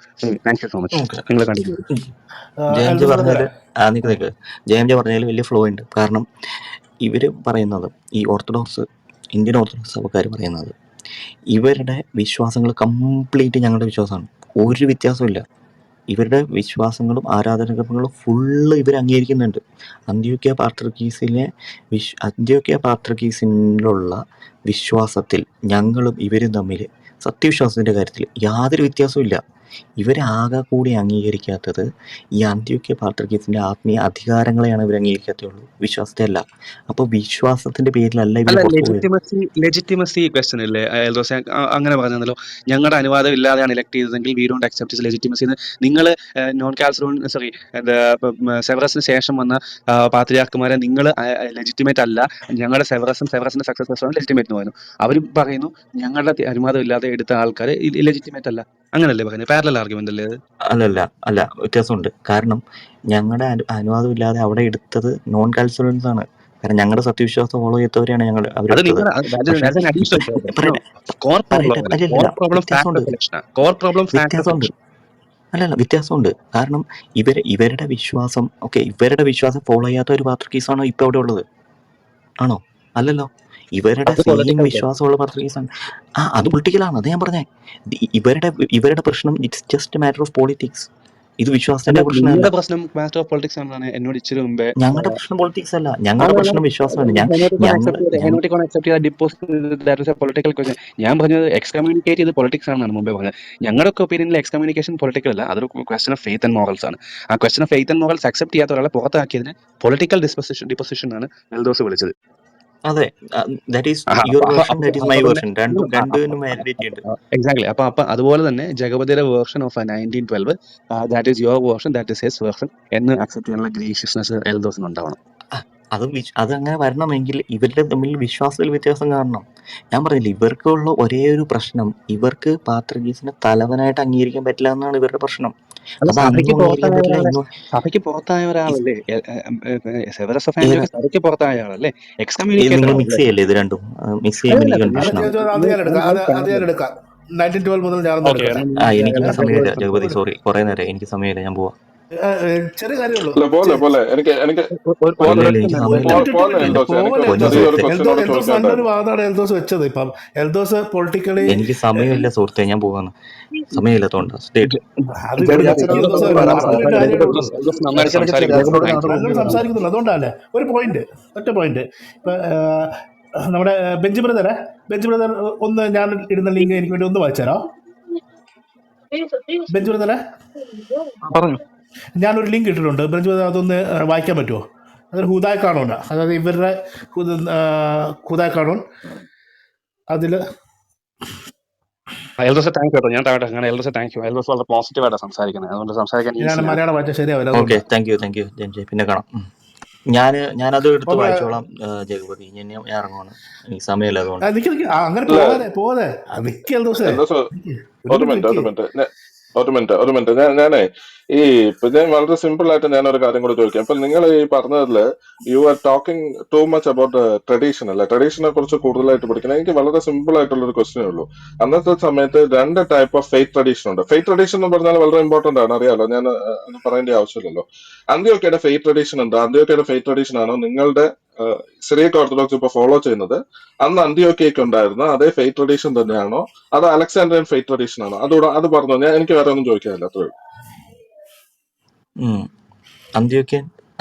Thank you so much. Okay. നിങ്ങൾ കണ്ടിന്യൂ. ജെ എൽദോസ് പറഞ്ഞതിൽ ബ്രദറെ, നിൽക്ക് ജെ പറഞ്ഞതിൽ വലിയ ഫ്ലോ ഉണ്ട്. കാരണം ഇവർ പറയുന്നത്, ഈ ഇന്ത്യൻ ഓർത്തഡോക്സ് സഭക്കാർ പറയുന്നത്, ഇവരുടെ വിശ്വാസങ്ങൾ കംപ്ലീറ്റ് ഞങ്ങളുടെ വിശ്വാസമാണ്, ഒരു വ്യത്യാസമില്ല. ഇവരുടെ വിശ്വാസങ്ങളും ആരാധനാക്രമങ്ങളും ഫുള്ള് ഇവർ അംഗീകരിക്കുന്നുണ്ട്. അന്ത്യോക്യ പാത്രിക്കീസിലുള്ള വിശ്വാസത്തിൽ ഞങ്ങളും ഇവരും തമ്മിൽ സത്യവിശ്വാസത്തിൻ്റെ കാര്യത്തിൽ യാതൊരു വ്യത്യാസവും ഇല്ല. ഇവരാകെ കൂടി അംഗീകരിക്കാത്തത് ഈ അന്ത്യോക്യ പാത്രിക്കീസിൻ്റെ ആത്മീയ അധികാരങ്ങളെയാണ് ഇവർ അംഗീകരിക്കാത്തുള്ളൂ, വിശ്വാസത്തെ അല്ല. അപ്പോൾ വിശ്വാസത്തിൻ്റെ പേരിലല്ല ഇവർ അല്ല, പുറത്തു പോയത്. ലെജിറ്റിമസി ക്വസ്റ്റൻ ഇല്ലേ എൽദോസ്? അങ്ങനെ പറഞ്ഞല്ലോ, ഞങ്ങളുടെ അനുവാദം ഇല്ലാതെയാണ് ഇലക്ട് ചെയ്തതെങ്കിൽ വി ഡോണ്ട് അക്സെപ്റ്റ് ലെജിറ്റിമസി എന്ന്. നിങ്ങൾ നോൺ കാൽസറോൺ സെവറസിന് ശേഷം വന്ന പാത്രിയാർക്കുമാരെ നിങ്ങൾ ലെജിറ്റിമേറ്റ് അല്ല, ഞങ്ങളുടെ സെവറസിന്റെ സക്സസേഴ്സാണ് ലെജിറ്റിമേറ്റ് എന്ന് പറയുന്നു. അവർ പറയുന്നു ഞങ്ങളുടെ അനുവാദം ഇല്ലാതെ എടുത്ത ആൾക്കാർ ഇല്ലെജിറ്റിമേറ്റ് അല്ല. അങ്ങനല്ലേ പറയുന്നത്? പാരലൽ ആർഗ്യുമെന്റ് അല്ലേ അത്? അല്ല, വ്യത്യാസമുണ്ട്. കാരണം ഞങ്ങളുടെ അനുവാദമില്ലാതെ അവിടെ എടുത്തത് നോൺ കാൽസറൻസ് ആണ്. കാരണം ഞങ്ങളുടെ സത്യവിശ്വാസം ഫോളോ ചെയ്തവരെയാണ് അത് അവരെടുത്തത്. നിങ്ങളുടെ പക്ഷെ അഡീഷണൽ പറയട്ടെ കോർ പ്രോബ്ലം അല്ലല്ല, വ്യത്യാസമുണ്ട്. Core problem factor selection. വ്യത്യാസമുണ്ട്. കാരണം ഇവരുടെ വിശ്വാസം ഫോളോ ചെയ്യാത്ത ഒരു പാത്രിക്കീസാണോ ഇപ്പം അവിടെ ഉള്ളത്? ആണോ? അല്ലല്ലോ. ഇവരുടെ അത് സെയിം പൊളിറ്റിക്കൽ. വിശ്വാസമുള്ള പാത്രിക്കീസാണ്. അത് പൊളിറ്റിക്കലാണ്, അത് ഞാൻ പറഞ്ഞേ. ഇവരുടെ പ്രശ്നം it's just matter of politics. ഇത് വിശ്വാസത്തിന്റെ പ്രശ്നമല്ല. നിങ്ങളുടെ പ്രശ്നം മാറ്റർ ഓഫ് പൊളിറ്റിക്സ് ആണെന്നാണ് എന്നോട് ഇച്ചിരി മുമ്പേ. ഞങ്ങളുടെ പ്രശ്നം പൊളിറ്റിക്സ് അല്ല, ഞങ്ങളുടെ പ്രശ്നം വിശ്വാസമാണ്. ഹെനോട്ടിക്കോൺ അക്സെപ്റ്റ് ചെയ്ത ഡിപ്പോസിറ്റ് പൊളിറ്റിക്കൽ ക്വസ്റ്റ്യൻ. ഞാൻ പറഞ്ഞത് എക്സ്കമ്മ്യൂണിക്കേറ്റ് ചെയ്ത് പൊളിറ്റിക്സ് ആണെന്നാണ് മുമ്പേ പറഞ്ഞത്. ഞങ്ങളുടെ ഒപ്പീനിയനിൽ എക്സ്കമ്മ്യൂണിക്കേഷൻ പൊളിറ്റിക്കൽ അല്ല, അതൊരു question of faith and morals ആണ്. ആ question of faith and morals accept ചെയ്യാത്ത ഒരാളെ പുറത്താക്കിയതിന് പൊളിറ്റിക്കൽ ഡിപ്പോസിഷൻ ആണ് എൽദോസ് വിളിച്ചത്. അതെ, that is your version, that is my version. രണ്ടും വാലിഡേറ്റ് ചെയ്യുന്നുണ്ട്. എക്സാക്ട്ലി. അപ്പൊ അതുപോലെ തന്നെ ജഗപതിയുടെ version of 1912, that is your version, that is his version എന്ന് അക്സെപ്റ്റ് ചെയ്യാനുള്ള ഗ്രേഷ്യസ്നെസ് എൽദോസിന് ഉണ്ടാവണം. അതങ്ങനെ വരണമെങ്കിൽ ഇവരുടെ തമ്മിൽ വിശ്വാസത്തിൽ വ്യത്യാസം കാണണം. ഞാൻ പറഞ്ഞില്ല, ഇവർക്കുള്ള ഒരേ ഒരു പ്രശ്നം, ഇവർക്ക് പാത്രികീസിനെ തലവനായിട്ട് അംഗീകരിക്കാൻ പറ്റില്ല എന്നാണ് ഇവരുടെ പ്രശ്നം. സഭയ്ക്ക് പുറത്തായ ഒരാളല്ലേ സെവറസ് ഓഫ് ആന്റിയോക്ക്? സഭയ്ക്ക് പുറത്തായ ആളല്ലേ? നിങ്ങൾ എക്സ്കമ്മ്യൂണിക്കേറ്റഡ് മിക്സ് ചെയ്യല്ലേ ഇത് രണ്ടും? മിക്സ് ചെയ്യുമ്പോൾ എനിക്ക് കൺഫ്യൂഷൻ ആവും. അത് ഞാൻ എടുക്കാം. 1912 മുതൽ ഞാനൊന്ന് എടുക്കാം. എനിക്ക് സമയമില്ല ജഗപതി, സോറി, കുറെ നേരം എനിക്ക് സമയമില്ല, ഞാൻ പോവാ. ചെറിയ കാര്യമുള്ളൂ. എനിക്ക് സമയമില്ല. നല്ലൊരു വാദമാണ് എൽദോസ് വെച്ചത്. ഇപ്പം എൽദോസ് പൊളിറ്റിക്കലി എനിക്ക് സമയമില്ല സുഹൃത്തെ, ഞാൻ പോവാന്ന്. സമയമില്ലാത്തോണ്ട് സംസാരിക്കുന്നുള്ളൂ. അതുകൊണ്ടല്ലേ ഒറ്റ പോയിന്റ്. ഇപ്പൊ നമ്മുടെ ബെഞ്ച് ബ്രദർ ഒന്ന് ഞാൻ ഇടുന്ന ലിങ്ക് എനിക്ക് വേണ്ടി ഒന്ന് വായിച്ചാലോ? ബെഞ്ച് ബ്രദറെ, പറഞ്ഞു. ഞാനൊരു ലിങ്ക് ഇട്ടിട്ടുണ്ട്. ബെഞ്ച് ബ്രദർ അതൊന്ന് വായിക്കാൻ പറ്റുമോ? അതൊരു ഹുദായ് കാണോനാണ്, അതായത് ഇവരുടെ ഹുദായ് കാണോൻ. അതിൽ എൽദോസെ താങ്ക് യു കേട്ടോ. ഞാൻ താഴെ അങ്ങനെ എൽദോസെ താങ്ക് യു. എൽദോസ് വളരെ പോസിറ്റീവായിട്ട് സംസാരിക്കുന്നത്, അതുകൊണ്ട് സംസാരിക്കാൻ ഞാൻ ഈസിയാണ്. മലയാളം വായിച്ചാൽ ശരിയാവില്ല, ഓക്കെ, അതുകൊണ്ടാണ്. Thank you James. പിന്നെ കാണാം. ഞാനത് എടുത്ത് ഓക്കെ, വായിച്ചോളാം ജഗപതി. ഞാൻ ഇറങ്ങുവാണ്, എനിക്ക് സമയമില്ല അതുകൊണ്ട്. നിക്ക് അങ്ങനെ അല്ല പോകാതെ നിൽക്കൽ ദിവസേ എൽദോസ് ഒരു ഒരു മിനിറ്റ് മിനിറ്റ് നിൽക്ക്. ഒരു മിനിറ്റ് ഞാനേ ഇപ്പൊ ഞാൻ വളരെ സിമ്പിൾ ആയിട്ട് ഞാനൊരു കാര്യം കൂടി ചോദിക്കാം. ഇപ്പൊ നിങ്ങൾ ഈ പറഞ്ഞതില് you are talking too much about tradition അല്ലെ, ട്രഡീഷനെ കുറിച്ച് കൂടുതലായിട്ട് പഠിക്കണം. എനിക്ക് വളരെ സിമ്പിൾ ആയിട്ടുള്ള ഒരു ക്വസ്റ്റ്യനേ ഉള്ളൂ. അന്നത്തെ സമയത്ത് 2 ടൈപ്പ് ഓഫ് ഫെയ്ത്ത് ട്രഡീഷൻ ഉണ്ട്. ഫെയ്ത്ത് ട്രഡീഷൻ എന്ന് പറഞ്ഞാൽ വളരെ ഇമ്പോർട്ടന്റ് ആണ്, അറിയാലോ, ഞാൻ അത് പറയേണ്ട ആവശ്യമില്ലല്ലോ. അന്ത്യോക്കയുടെ ഫെയ്ത്ത് ട്രഡീഷൻ ഉണ്ട്. അന്ത്യോക്കയുടെ ഫെയ്ത്ത് ട്രഡീഷൻ ആണോ നിങ്ങളുടെ സിറിയക് ഓർത്തഡോക്സ് ഇപ്പൊ ഫോളോ ചെയ്യുന്നത്? അന്ന് അന്ത്യോക്കയ്ക്ക് ഉണ്ടായിരുന്ന അതേ ഫെയ്ത്ത് ട്രഡീഷൻ തന്നെയാണോ, അത് അലക്സാൻഡ്രിയൻ ഫെയ്ത്ത് ട്രഡീഷൻ ആണോ? അത് പറഞ്ഞു. എനിക്ക് വേറെ ഒന്നും ചോദിക്കാനില്ല, അത്രേ ഉള്ളൂ. ഉം.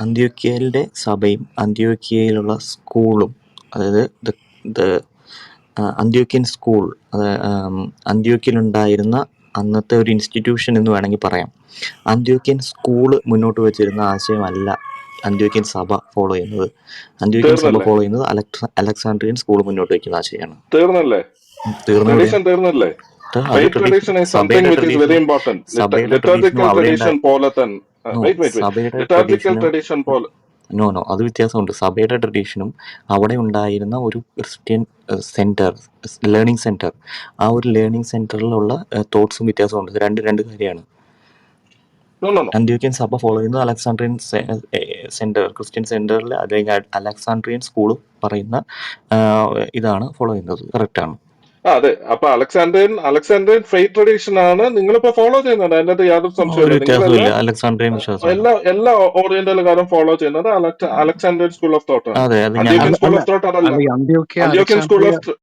അന്ത്യോക്യയിലെ സഭയും അന്ത്യോക്യയിലുള്ള സ്കൂളും, അതായത് അന്ത്യോക്യൻ സ്കൂൾ, അന്ത്യോക്യയിലുണ്ടായിരുന്ന അന്നത്തെ ഒരു ഇൻസ്റ്റിറ്റ്യൂഷൻ എന്ന് വേണമെങ്കിൽ പറയാം. അന്ത്യോക്യൻ സ്കൂള് മുന്നോട്ട് വെച്ചിരുന്ന ആശയമല്ല അന്ത്യോക്യൻ സഭ ഫോളോ ചെയ്യുന്നത്. അന്ത്യോക്യൻ സഭ തീർന്നല്ലേ? ഫോളോ ചെയ്യുന്നത് അലക്സാണ്ട്രിയൻ സ്കൂൾ മുന്നോട്ട് വയ്ക്കുന്ന ആശയമാണ്. തീർന്നല്ലേ? തീർന്നു എവിടെയാ? ട്രഡീഷൻ തീർന്നല്ലേ? അത് faith tradition, tradition is something സഭയുടെ വിച്ച് ഈസ് വെരി ട്രഡീഷനും ഇമ്പോർട്ടന്റ്. സഭയുടെ ട്രഡീഷനും ലിറ്റർജിക്കൽ അവിടെ ട്രഡീഷൻ പോലെ തന്നെ. നോ വെയിറ്റ് സഭയുടെ ലിറ്റർജിക്കൽ ട്രഡീഷനും ട്രഡീഷൻ പോലെ. നോ അത് വ്യത്യാസമുണ്ട്. സഭയുടെ ട്രഡീഷനും അവിടെ ഉണ്ടായിരുന്ന ഒരു ക്രിസ്ത്യൻ സെൻറ്റർ, ലേണിംഗ് സെൻറ്റർ, ആ ഒരു ലേണിംഗ് സെൻറ്ററിലുള്ള തോട്ട്സും വ്യത്യാസമുണ്ട്. ഇത് രണ്ട് കാര്യമാണ്. നോ നോ നോ അന്ത്യോക്യൻ സഭ ഫോളോ ചെയ്യുന്നത് അലക്സാണ്ട്രിയൻ സെൻറ്റർ, ക്രിസ്ത്യൻ സെൻറ്ററിൽ, അല്ലെങ്കിൽ അലക്സാണ്ട്രിയൻ സ്കൂൾ പറയുന്ന ഇതാണ് ഫോളോ ചെയ്യുന്നത്. കറക്റ്റാണ്. അതെ. അപ്പൊ അലക്സാൻഡ്രിയൻ ഫെയ്ത്ത് ട്രഡീഷൻ ആണ് നിങ്ങളിപ്പോ ഫോളോ ചെയ്യുന്നത്. അതിനകത്ത് യാതൊരു ഒരു സംശയമില്ല. വ്യത്യാസവും നിങ്ങളെല്ലാം ഇല്ല, അലക്സാണ്ട്രിയൻ വിശ്വാസമാണ്. എല്ലാ ഓറിയന്റലുകാരും ഫോളോ ചെയ്യുന്നത് അലക്സാൻഡ്രിയൻ സ്കൂൾ ഓഫ് തോട്ട് ആണ്. അതെ, അത് ഞാൻ അന്ത്യോക്യൻ സ്കൂൾ അല്ല ഓഫ് തോട്ട് അതല്ല. അല്ല ഈ അന്ത്യോക്യൻ സ്കൂൾ ഓഫ്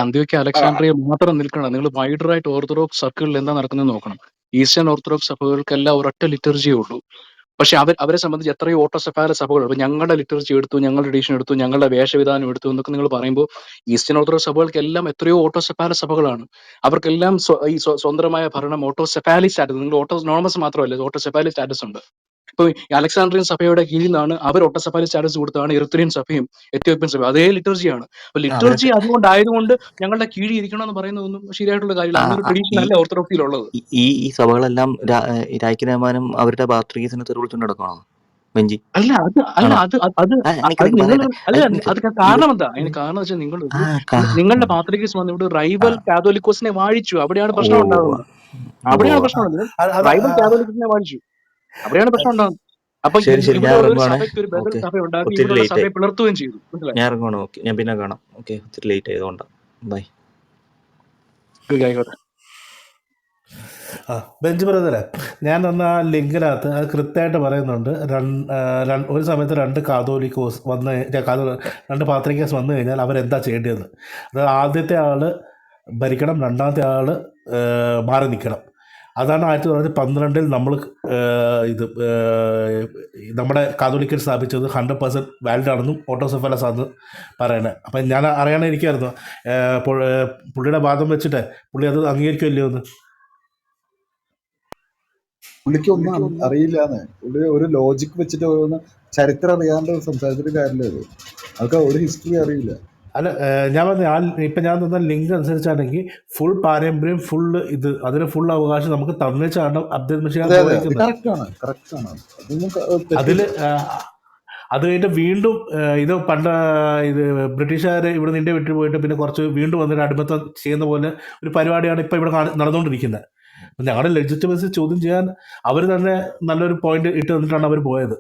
അന്ത്യോക്യ അലക്സാണ്ട്രിയ മാത്രം നിൽക്കണം. നിങ്ങൾ വൈഡറായിട്ട് ഓർത്തഡോക്സ് സർക്കിളിൽ എന്താ നടക്കുന്നത് നോക്കണം. ഈസ്റ്റേൺ ഓർത്തഡോക്സ് സഭകൾക്കെല്ലാം ഒരൊറ്റ ലിറ്റർജിയേ ഉള്ളൂ. പക്ഷെ അവരെ സംബന്ധിച്ച് എത്രയോ ഓട്ടോസെഫാല സഭകൾ, അപ്പൊ ഞങ്ങളുടെ ലിറ്റർജി എടുത്തു, ഞങ്ങളുടെ ട്രഡീഷൻ എടുത്തു, ഞങ്ങളുടെ വേഷവിധാനം എടുത്തു എന്നൊക്കെ നിങ്ങൾ പറയുമ്പോൾ ഈസ്റ്റേൺ ഓർത്തഡോക്സ് സഭകൾക്കെല്ലാം എത്രയോ ഓട്ടോസെഫാല സഭകളാണ്. അവർക്കെല്ലാം സ്വതന്ത്രമായ ഭരണം, ഓട്ടോസെഫാലി സ്റ്റാറ്റസ്. നിങ്ങൾ ഓട്ടോനോമസ് മാത്രമല്ല, ഓട്ടോസെഫാലി സ്റ്റാറ്റസ് ഉണ്ട്. ഇപ്പൊ ഈ അലക്സാണ്ട്രിയൻ സഭയുടെ കീഴിൽ നിന്നാണ് അവർ ഒട്ടസഫാലി സ്റ്റാറ്റസ് കൊടുത്താണ് എറിത്രിയൻ സഭയും എത്യോപ്യൻ സഭയും അതേ ലിറ്റർജിയാണ്. അപ്പൊ ലിറ്റർജി അവരൊക്കെ അതുകൊണ്ടായതുകൊണ്ട് ഞങ്ങളുടെ കീഴിൽ ഇരിക്കണം എന്ന് പറയുന്നതൊന്നും ശരിയായിട്ടുള്ള കാര്യമില്ല. അങ്ങനെ ഒരു ട്രഡീഷൻ ഈ അല്ല ഓർത്തഡോക്സിലുള്ളത്. ഈ ഈ സഭകളെല്ലാം രാജ്ഞിരാമാനും അവരുടെ പാത്രീസിനെ തെറിവിളിച്ചുകൊണ്ട് നടക്കണോ ബെഞ്ചി? അല്ല ആണോ? അത് അത് അത് നിക്ക് അത് നിക്ക് നിങ്ങൾ പറയട്ടെ. അല്ല നിക്ക് അത് ഇത് കാരണം എന്താ? അതിന് കാരണം വെച്ചാൽ നിങ്ങൾ ആ കാ നിങ്ങളുടെ പാത്രികീസ് വന്ന് ഇവിടെ ആ റൈവൽ കാതോലിക്കോസിനെ വാഴിച്ചു. അവിടെയാണ് ഓ പ്രശ്നം ഉണ്ടാകുന്നത്. അവിടെയാണ് ഓ പ്രശ്നം ഉണ്ടാകുന്നത്. അത് അത് റൈവൽ കാതോലിക്കസിനെ വാഴിച്ചു. അവിടെയാണ് പ്രശ്നം ഉണ്ടാകുന്നത്. അപ്പൊ ശരി ഞാൻ ഇവിടെയുള്ള ഒരു ഇറങ്ങുവാണേ. സഭയ്ക്ക് ഒരു ബദൽ ഓക്കെ, സഭ ഉണ്ടാക്കി ഒത്തിരി ഇവിടെയുള്ള ലേറ്റ് ആയി. സഭയെ പിളർത്തുകയും ചെയ്തു. മനസ്സിലായി? ഞാൻ ഇറങ്ങുവാണ്. ഓക്കെ, ഞാൻ പിന്നെ കാണാം. ഓക്കെ, ഒത്തിരി ലേറ്റ് ആയതുകൊണ്ടാണ്. ബൈ. ആയിക്കോട്ടെ. ബെഞ്ച് ബ്രദറെ, ഞാൻ തന്ന ആ ലിങ്കിനകത്ത് അത് കൃത്യമായിട്ട് പറയുന്നുണ്ട്. ഒരു സമയത്ത് രണ്ട് കാതോലിക്കോസ് രണ്ട് പാത്രിക്കേസ് വന്നു കഴിഞ്ഞാൽ അവരെന്താ ചെയ്യേണ്ടതെന്ന്. അത് ആദ്യത്തെ ആൾ ഭരിക്കണം, രണ്ടാമത്തെ ആൾ മാറി നിൽക്കണം. അതാണ് 1912 നമ്മൾ ഇത് നമ്മുടെ കാതോലിക്കൽ സ്ഥാപിച്ചത് 100% വാലിഡ് ആണെന്നും ഓട്ടോസെഫലസ് ആണെന്ന് പറയണേ. അപ്പം ഞാൻ അറിയാനിരിക്കുമായിരുന്നു പുള്ളിയുടെ വാദം വെച്ചിട്ട് പുള്ളി അത് അംഗീകരിക്കുമല്ലോ എന്ന്. പുള്ളിക്ക് ഒന്നും അറിയില്ലാന്ന്. പുള്ളി ഒരു ലോജിക് വെച്ചിട്ട് ഓരോന്ന് ചരിത്രം അറിയാണ്ട് സംസാരിച്ചിട്ട് കാര്യമില്ല. അതൊക്കെ ഒരു ഹിസ്റ്ററി അറിയില്ല. അല്ല, ഞാൻ പറഞ്ഞ ഇപ്പം ഞാൻ തന്ന ലിങ്ക് അനുസരിച്ചാണെങ്കിൽ ഫുൾ പാരമ്പര്യം, ഫുള്ള് ഇത്, അതിന് ഫുൾ അവകാശം നമുക്ക് തന്നിച്ചാണ് അബ്ദുൽ മഷീദ് അതെ അത് പോയിരിക്കുന്നത്. കറക്റ്റാണ്. അതൊന്നും അതിൽ തെറ്റില്ല. അത് കഴിഞ്ഞിട്ട് വീണ്ടും ഇത് ഇത് ബ്രിട്ടീഷുകാർ ഇവിടെ നിന്ന് ഇന്ത്യ വിട്ടു പോയിട്ട് പിന്നെ കുറച്ച് വീണ്ടും വന്നിട്ട് അടിമത്തം ചെയ്യുന്ന പോലെ ഒരു പരിപാടിയാണ് ഇപ്പോൾ ഇവിടെ നടന്നുകൊണ്ടിരിക്കുന്നത്. അപ്പം ഞങ്ങളുടെ ലെജിറ്റിമസി ചോദ്യം ചെയ്യാൻ അവർ തന്നെ നല്ലൊരു പോയിന്റ് ഇട്ട് തന്നിട്ടാണ് അവർ പോയത്.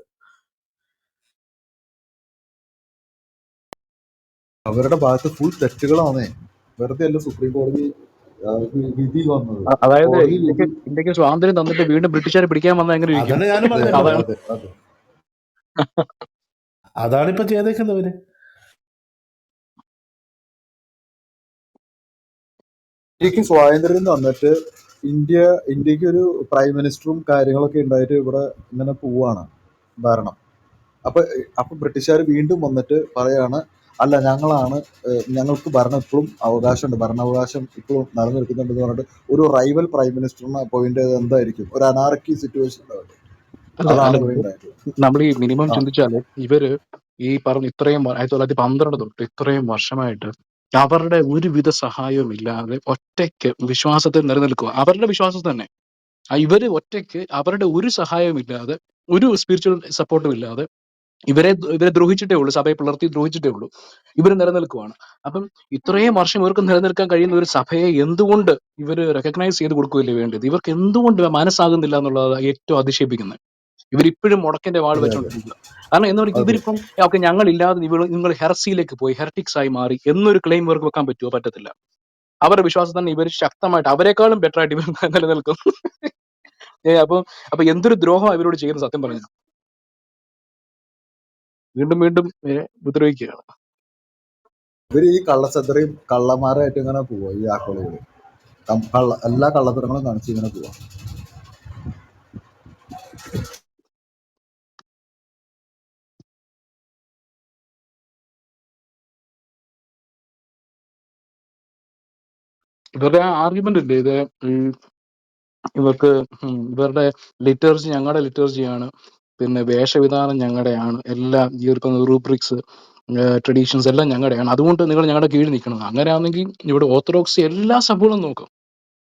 അവരുടെ ഭാഗത്ത് ഫുൾ തെറ്റുകളാണേ. വെറുതെ അല്ല സുപ്രീം കോടതി വിധി വന്നത്. അതായത് കോടതി വിധി ഇന്ത്യക്ക് സ്വാതന്ത്ര്യം തന്നിട്ട് വീണ്ടും ബ്രിട്ടീഷുകാർ പിടിക്കാൻ വന്നാൽ എങ്ങനെ ഇരിക്കും? അതാണ് ഞാനും അതെ പറഞ്ഞത്. അതെ അതെ. അതാണിപ്പോൾ ചെയ്തേക്കുന്നവര്. ഇന്ത്യക്ക് സ്വാതന്ത്ര്യം തന്നിട്ട് ഇന്ത്യക്ക് ഒരു പ്രൈം മിനിസ്റ്ററും കാര്യങ്ങളൊക്കെ ഉണ്ടായിട്ട് ഇവിടെ ഇങ്ങനെ പോവാണ് ഭരണം. അപ്പൊ ബ്രിട്ടീഷുകാർ വീണ്ടും വന്നിട്ട് പറയാണ് അല്ല ഞങ്ങളാണ്, ഞങ്ങൾക്ക് ഭരണം ഇപ്പോഴും അവകാശമുണ്ട്, ഭരണാവകാശം ഇപ്പോഴും നിലനിൽക്കുന്നുണ്ടെന്ന് പറഞ്ഞിട്ട് ഒരു റൈവൽ പ്രൈം മിനിസ്റ്ററിനെ അപ്പോയിന്റ് ചെയ്ത് എന്തായിരിക്കും ഒരു അനാർക്കി സിറ്റുവേഷൻ ഉണ്ടാവില്ലേ? അല്ല അതാണ് അല്ല ഇവിടെ ഉണ്ടായിട്ടുള്ളത്. നമ്മൾ ഈ മിനിമം ആ ചിന്തിച്ചാല് ഇവര് ഈ പറഞ്ഞ ഇത്രയും 1912 തൊട്ട് ഇത്രയും വർഷമായിട്ട് അവരുടെ ഒരുവിധ സഹായവും ഇല്ലാതെ ഒറ്റയ്ക്ക് വിശ്വാസത്തിൽ നിലനിൽക്കുക. അവരുടെ വിശ്വാസം തന്നെ ഇവര് ഒറ്റയ്ക്ക് അവരുടെ ഒരു സഹായവും ഇല്ലാതെ, ഒരു സ്പിരിച്വൽ സപ്പോർട്ടും ഇല്ലാതെ ഇവരെ ദ്രോഹിച്ചിട്ടേ ഉള്ളൂ, സഭയെ പിളർത്തി ദ്രോഹിച്ചിട്ടേ ഉള്ളൂ, ഇവർ നിലനിൽക്കുവാണ്. അപ്പം ഇത്രയും വർഷം ഇവർക്ക് നിലനിൽക്കാൻ കഴിയുന്ന ഒരു സഭയെ എന്തുകൊണ്ട് ഇവര് റെക്കഗ്നൈസ് ചെയ്ത് കൊടുക്കുകയല്ലേ വേണ്ടത്? ഇവർക്ക് എന്തുകൊണ്ട് മനസ്സാകുന്നില്ല എന്നുള്ളതാണ് ഏറ്റവും അതിശയിപ്പിക്കുന്നത്. ഇവരിപ്പോഴും മുടക്കിന്റെ വാൾ അതെ അതെ വെച്ചോണ്ടിരിക്കുക. കാരണം എന്ന് പറയുക അതെ ഇവരിപ്പം ഓക്കെ ഞങ്ങളില്ലാതെ നിങ്ങൾ ഹെറസിയിലേക്ക് പോയി, ഹെററ്റിക്സ് ആയി മാറി എന്നൊരു ക്ലെയിം ഇവർക്ക് വെക്കാൻ പറ്റുമോ? പറ്റത്തില്ല. അവരുടെ വിശ്വാസം തന്നെ ഇവർ ശക്തമായിട്ട് അവരെക്കാളും ബെറ്റർ ആയിട്ട് ഇവർ നിലനിൽക്കും. അപ്പൊ അപ്പൊ എന്തൊരു ദ്രോഹം ഇവരോട് ചെയ്യുന്നത് സത്യം പറഞ്ഞു. വീണ്ടും വീണ്ടും ഉപദ്രവിക്കുകയാണ്. ഇവര് ഈ കള്ളച്ചന്തറയും കള്ളന്മാരായിട്ട് ഇങ്ങനെ പോവാ, ഈ ആക്കോളികള് എല്ലാ കള്ളത്തരങ്ങളും കാണിച്ച് ഇങ്ങനെ പോവാ. ഇവരുടെ ആ ആർഗ്യുമെന്റ് ഇല്ലേ ഇത്, ഈ ഇവർക്ക് ഇവരുടെ ലിറ്റർജി ഞങ്ങളുടെ ലിറ്റർജിയാണ്, പിന്നെ വേഷവിധാനം ഞങ്ങളുടെയാണ്, എല്ലാം ഈ ഒരു റൂബ്രിക്സ് ട്രഡീഷൻസ് എല്ലാം ഞങ്ങളുടെയാണ്, അതുകൊണ്ട് നിങ്ങൾ ഞങ്ങളുടെ കീഴിൽ നിൽക്കണം. അങ്ങനെയാണെങ്കിൽ ഇവിടെ ഓർത്തഡോക്സി എല്ലാ സഭകളും നോക്കും,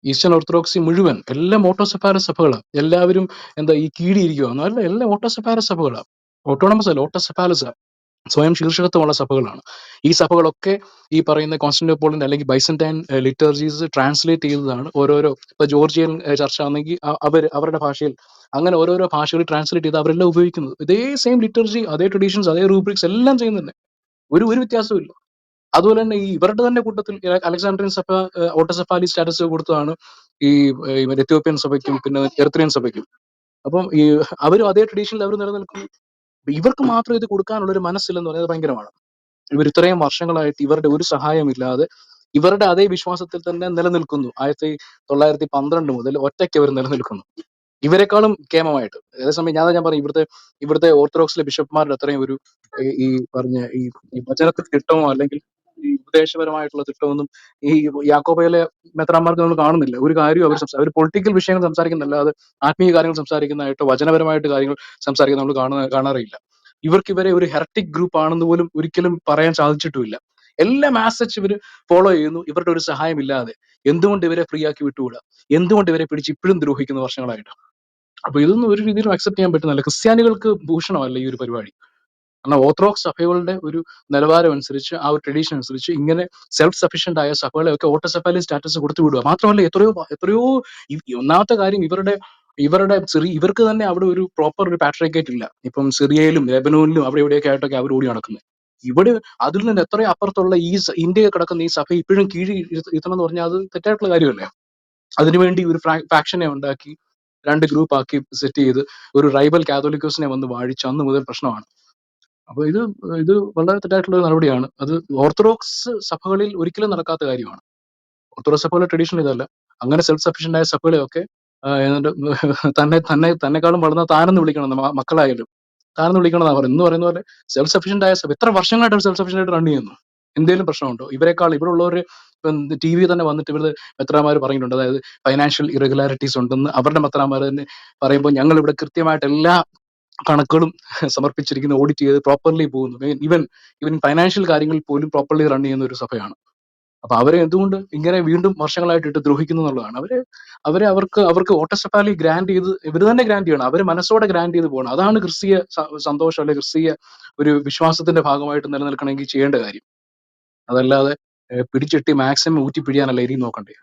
ഈസ്റ്റേൺ ഓർത്തഡോക്സി മുഴുവൻ എല്ലാം ഓട്ടോസെഫാര സഭകളാണ്. എല്ലാവരും എന്താ ഈ കീഴിയിരിക്കുകയെന്നോ? അല്ല, എല്ലാം ഓട്ടോസെഫാര സഭകളാണ്. ഓട്ടോണമസ് അല്ല, ഓട്ടോസെഫാലസ്, സ്വയം ശീർഷകത്വമുള്ള സഭകളാണ്. ഈ സഭകളൊക്കെ ഈ പറയുന്ന കോൺസ്റ്റന്റിനോപ്പിളിന്റെ അല്ലെങ്കിൽ ബൈസന്റൈൻ ലിറ്റർജീസ് ട്രാൻസ്ലേറ്റ് ചെയ്തതാണ്. ഓരോരോ ഇപ്പൊ ജോർജിയൻ ചർച്ച ആണെങ്കിൽ അവരുടെ ഭാഷയിൽ അങ്ങനെ ഓരോരോ ഭാഷകൾ ട്രാൻസ്ലേറ്റ് ചെയ്ത് അവരെല്ലാം ഉപയോഗിക്കുന്നത് ഇതേ സെയിം ലിറ്റർജി, അതേ ട്രഡീഷൻസ്, അതേ റൂബ്രിക്സ് എല്ലാം ചെയ്യുന്നുണ്ട്. ഒരു വ്യത്യാസവും ഇല്ല. അതുപോലെ തന്നെ ഈ ഇവരുടെ തന്നെ കൂട്ടത്തിൽ അലക്സാണ്ട്രിയൻ സഭ ഓട്ടോസെഫാലി സ്റ്റാറ്റസ് കൊടുത്തതാണ് ഈ എത്യോപ്യൻ സഭയ്ക്കും പിന്നെ എർത്രേൻ സഭയ്ക്കും. അപ്പം ഈ അവരും അതേ ട്രഡീഷനിൽ അവർ നിലനിൽക്കുന്നു. ഇവർക്ക് മാത്രം ഇത് കൊടുക്കാനുള്ള ഒരു മനസ്സില്ലെന്ന് പറയുന്നത് ഭയങ്കരമാണ്. ഇവർ ഇത്രയും വർഷങ്ങളായിട്ട് ഇവരുടെ ഒരു സഹായമില്ലാതെ ഇവരുടെ അതേ വിശ്വാസത്തിൽ തന്നെ നിലനിൽക്കുന്നു. 1912 മുതൽ ഒറ്റയ്ക്ക് അവർ നിലനിൽക്കുന്നു, ഇവരെക്കാളും കേമമായിട്ട്. അതേസമയം ഞാൻ പറയും ഇവിടുത്തെ ഓർത്തഡോക്സിലെ ബിഷപ്പ്മാരുടെ അത്രയും ഒരു ഈ പറഞ്ഞ ഈ വചനത്തിൽ തിട്ടമോ അല്ലെങ്കിൽ ഈ ഉപദേശപരമായിട്ടുള്ള തിട്ടമൊന്നും ഈ യാക്കോബയിലെ മെത്രാന്മാർക്ക് നമ്മൾ കാണുന്നില്ല. ഒരു കാര്യവും അവർ പൊളിറ്റിക്കൽ വിഷയങ്ങൾ സംസാരിക്കുന്നല്ലാതെ ആത്മീയ കാര്യങ്ങൾ സംസാരിക്കുന്നതായിട്ടോ വചനപരമായിട്ട് കാര്യങ്ങൾ സംസാരിക്കുന്ന നമ്മൾ കാണാറില്ല. ഇവർക്ക് ഇവരെ ഒരു ഹെററ്റിക് ഗ്രൂപ്പ് ആണെന്ന് പോലും ഒരിക്കലും പറയാൻ സാധിച്ചിട്ടുമില്ല. എല്ലാ മാസച്ച് ഇവർ ഫോളോ ചെയ്യുന്നു ഇവരുടെ ഒരു സഹായം ഇല്ലാതെ. എന്തുകൊണ്ട് ഇവരെ ഫ്രീ ആക്കി വിട്ടുകൂടാ? എന്തുകൊണ്ട് ഇവരെ പിടിച്ച് ഇപ്പോഴും ദ്രോഹിക്കുന്ന വർഷങ്ങളായിട്ട്? അപ്പൊ ഇതൊന്നും ഒരു രീതിയിലും അക്സെപ്റ്റ് ചെയ്യാൻ പറ്റുന്നില്ല. ക്രിസ്ത്യാനികൾക്ക് ഭൂഷണമല്ല ഈ ഒരു പരിപാടി. കാരണം ഓർത്തഡോക്സ് സഭകളുടെ ഒരു നിലവാരം അനുസരിച്ച്, ആ ഒരു ട്രഡീഷൻ അനുസരിച്ച് ഇങ്ങനെ സെൽഫ് സഫീഷ്യന്റ് ആയ സഭകളെയൊക്കെ ഓട്ടോസെഫാലി സ്റ്റാറ്റസ് കൊടുത്തു വിടുക. മാത്രമല്ല എത്രയോ ഒന്നാമത്തെ കാര്യം ഇവർക്ക് തന്നെ അവിടെ ഒരു പ്രോപ്പർ ഒരു പാട്രിക്കേറ്റ് ഇല്ല. ഇപ്പം സിറിയയിലും ലെബനോനിലും അവിടെ ഇവിടെയൊക്കെ ആയിട്ടൊക്കെ അവർ ഓടി നടക്കുന്നത്. ഇവിടെ അതിൽ നിന്ന് എത്രയോ അപ്പുറത്തുള്ള ഇന്ത്യയിൽ കിടക്കുന്ന ഈ സഭ ഇപ്പോഴും ഇരുത്തണം എന്ന് പറഞ്ഞാൽ അത് തെറ്റായിട്ടുള്ള കാര്യമല്ലേ? അതിനുവേണ്ടി ഒരു ഫാക്ഷനെ ഉണ്ടാക്കി 2 ഗ്രൂപ്പ് ആക്കി സെറ്റ് ചെയ്ത് ഒരു റൈബൽ കാതോലിക്കോസിനെ വന്ന് വാഴിച്ച് അന്ന് മുതൽ പ്രശ്നമാണ്. അപ്പൊ ഇത് വളരെ തെറ്റായിട്ടുള്ള ഒരു നടപടിയാണ്. അത് ഓർത്തഡോക്സ് സഭകളിൽ ഒരിക്കലും നടക്കാത്ത കാര്യമാണ്. ഓർത്തഡോക്സ് സഭകളുടെ ട്രഡീഷൻ ഇതല്ല. അങ്ങനെ സെൽഫ് സഫീഷ്യന്റ് ആയ സഭകളെയൊക്കെ എന്നിട്ട് തന്നെക്കാളും വളർന്ന താനെന്ന് വിളിക്കണം, മക്കളായാലും താനെന്ന് വിളിക്കണമെന്നാ പറയുന്നത്. എന്ന് പറയുന്ന പോലെ സെൽഫ് സഫീഷ്യന്റ് ആയ സഭ എത്ര വർഷങ്ങളായിട്ട് സെൽഫ് സഫീഷ്യന്റ് ആയിട്ട് റൺ ചെയ്യുന്നു? എന്തെങ്കിലും പ്രശ്നമുണ്ടോ? ഇവിടെ ഉള്ളവര് ടി വി തന്നെ വന്നിട്ട് ഇവരുടെ മെത്രാന്മാർ പറഞ്ഞിട്ടുണ്ട്, അതായത് ഫൈനാൻഷ്യൽ ഇറഗുലാരിറ്റീസ് ഉണ്ടെന്ന് അവരുടെ മെത്രാന്മാർ തന്നെ പറയുമ്പോൾ ഞങ്ങൾ ഇവിടെ കൃത്യമായിട്ട് എല്ലാ കണക്കുകളും സമർപ്പിച്ചിരിക്കുന്ന, ഓഡിറ്റ് ചെയ്ത് പ്രോപ്പർലി പോകുന്നു. ഈവൻ ഫൈനാൻഷ്യൽ കാര്യങ്ങളിൽ പോലും പ്രോപ്പർലി റൺ ചെയ്യുന്ന ഒരു സഭയാണ്. അപ്പൊ അവരെ എന്തുകൊണ്ട് ഇങ്ങനെ വീണ്ടും വർഷങ്ങളായിട്ട് ദ്രോഹിക്കുന്നു എന്നുള്ളതാണ്. അവർക്ക് ഓട്ടോസെഫാലി ഗ്രാൻഡ് ചെയ്ത് ഇവർ തന്നെ ഗ്രാൻഡ് ചെയ്യണം, അവര് മനസ്സോടെ ഗ്രാൻഡ് ചെയ്ത് പോകണം. അതാണ് ക്രിസ്തീയ സന്തോഷം, അല്ലെങ്കിൽ ക്രിസ്തീയ ഒരു വിശ്വാസത്തിന്റെ ഭാഗമായിട്ട് നിലനിൽക്കണമെങ്കിൽ ചെയ്യേണ്ട കാര്യം. അതല്ലാതെ പിടിച്ചിട്ടി മാക്സിമം ഊറ്റി പിടിയാനല്ല ഇനി നോക്കണ്ടേ.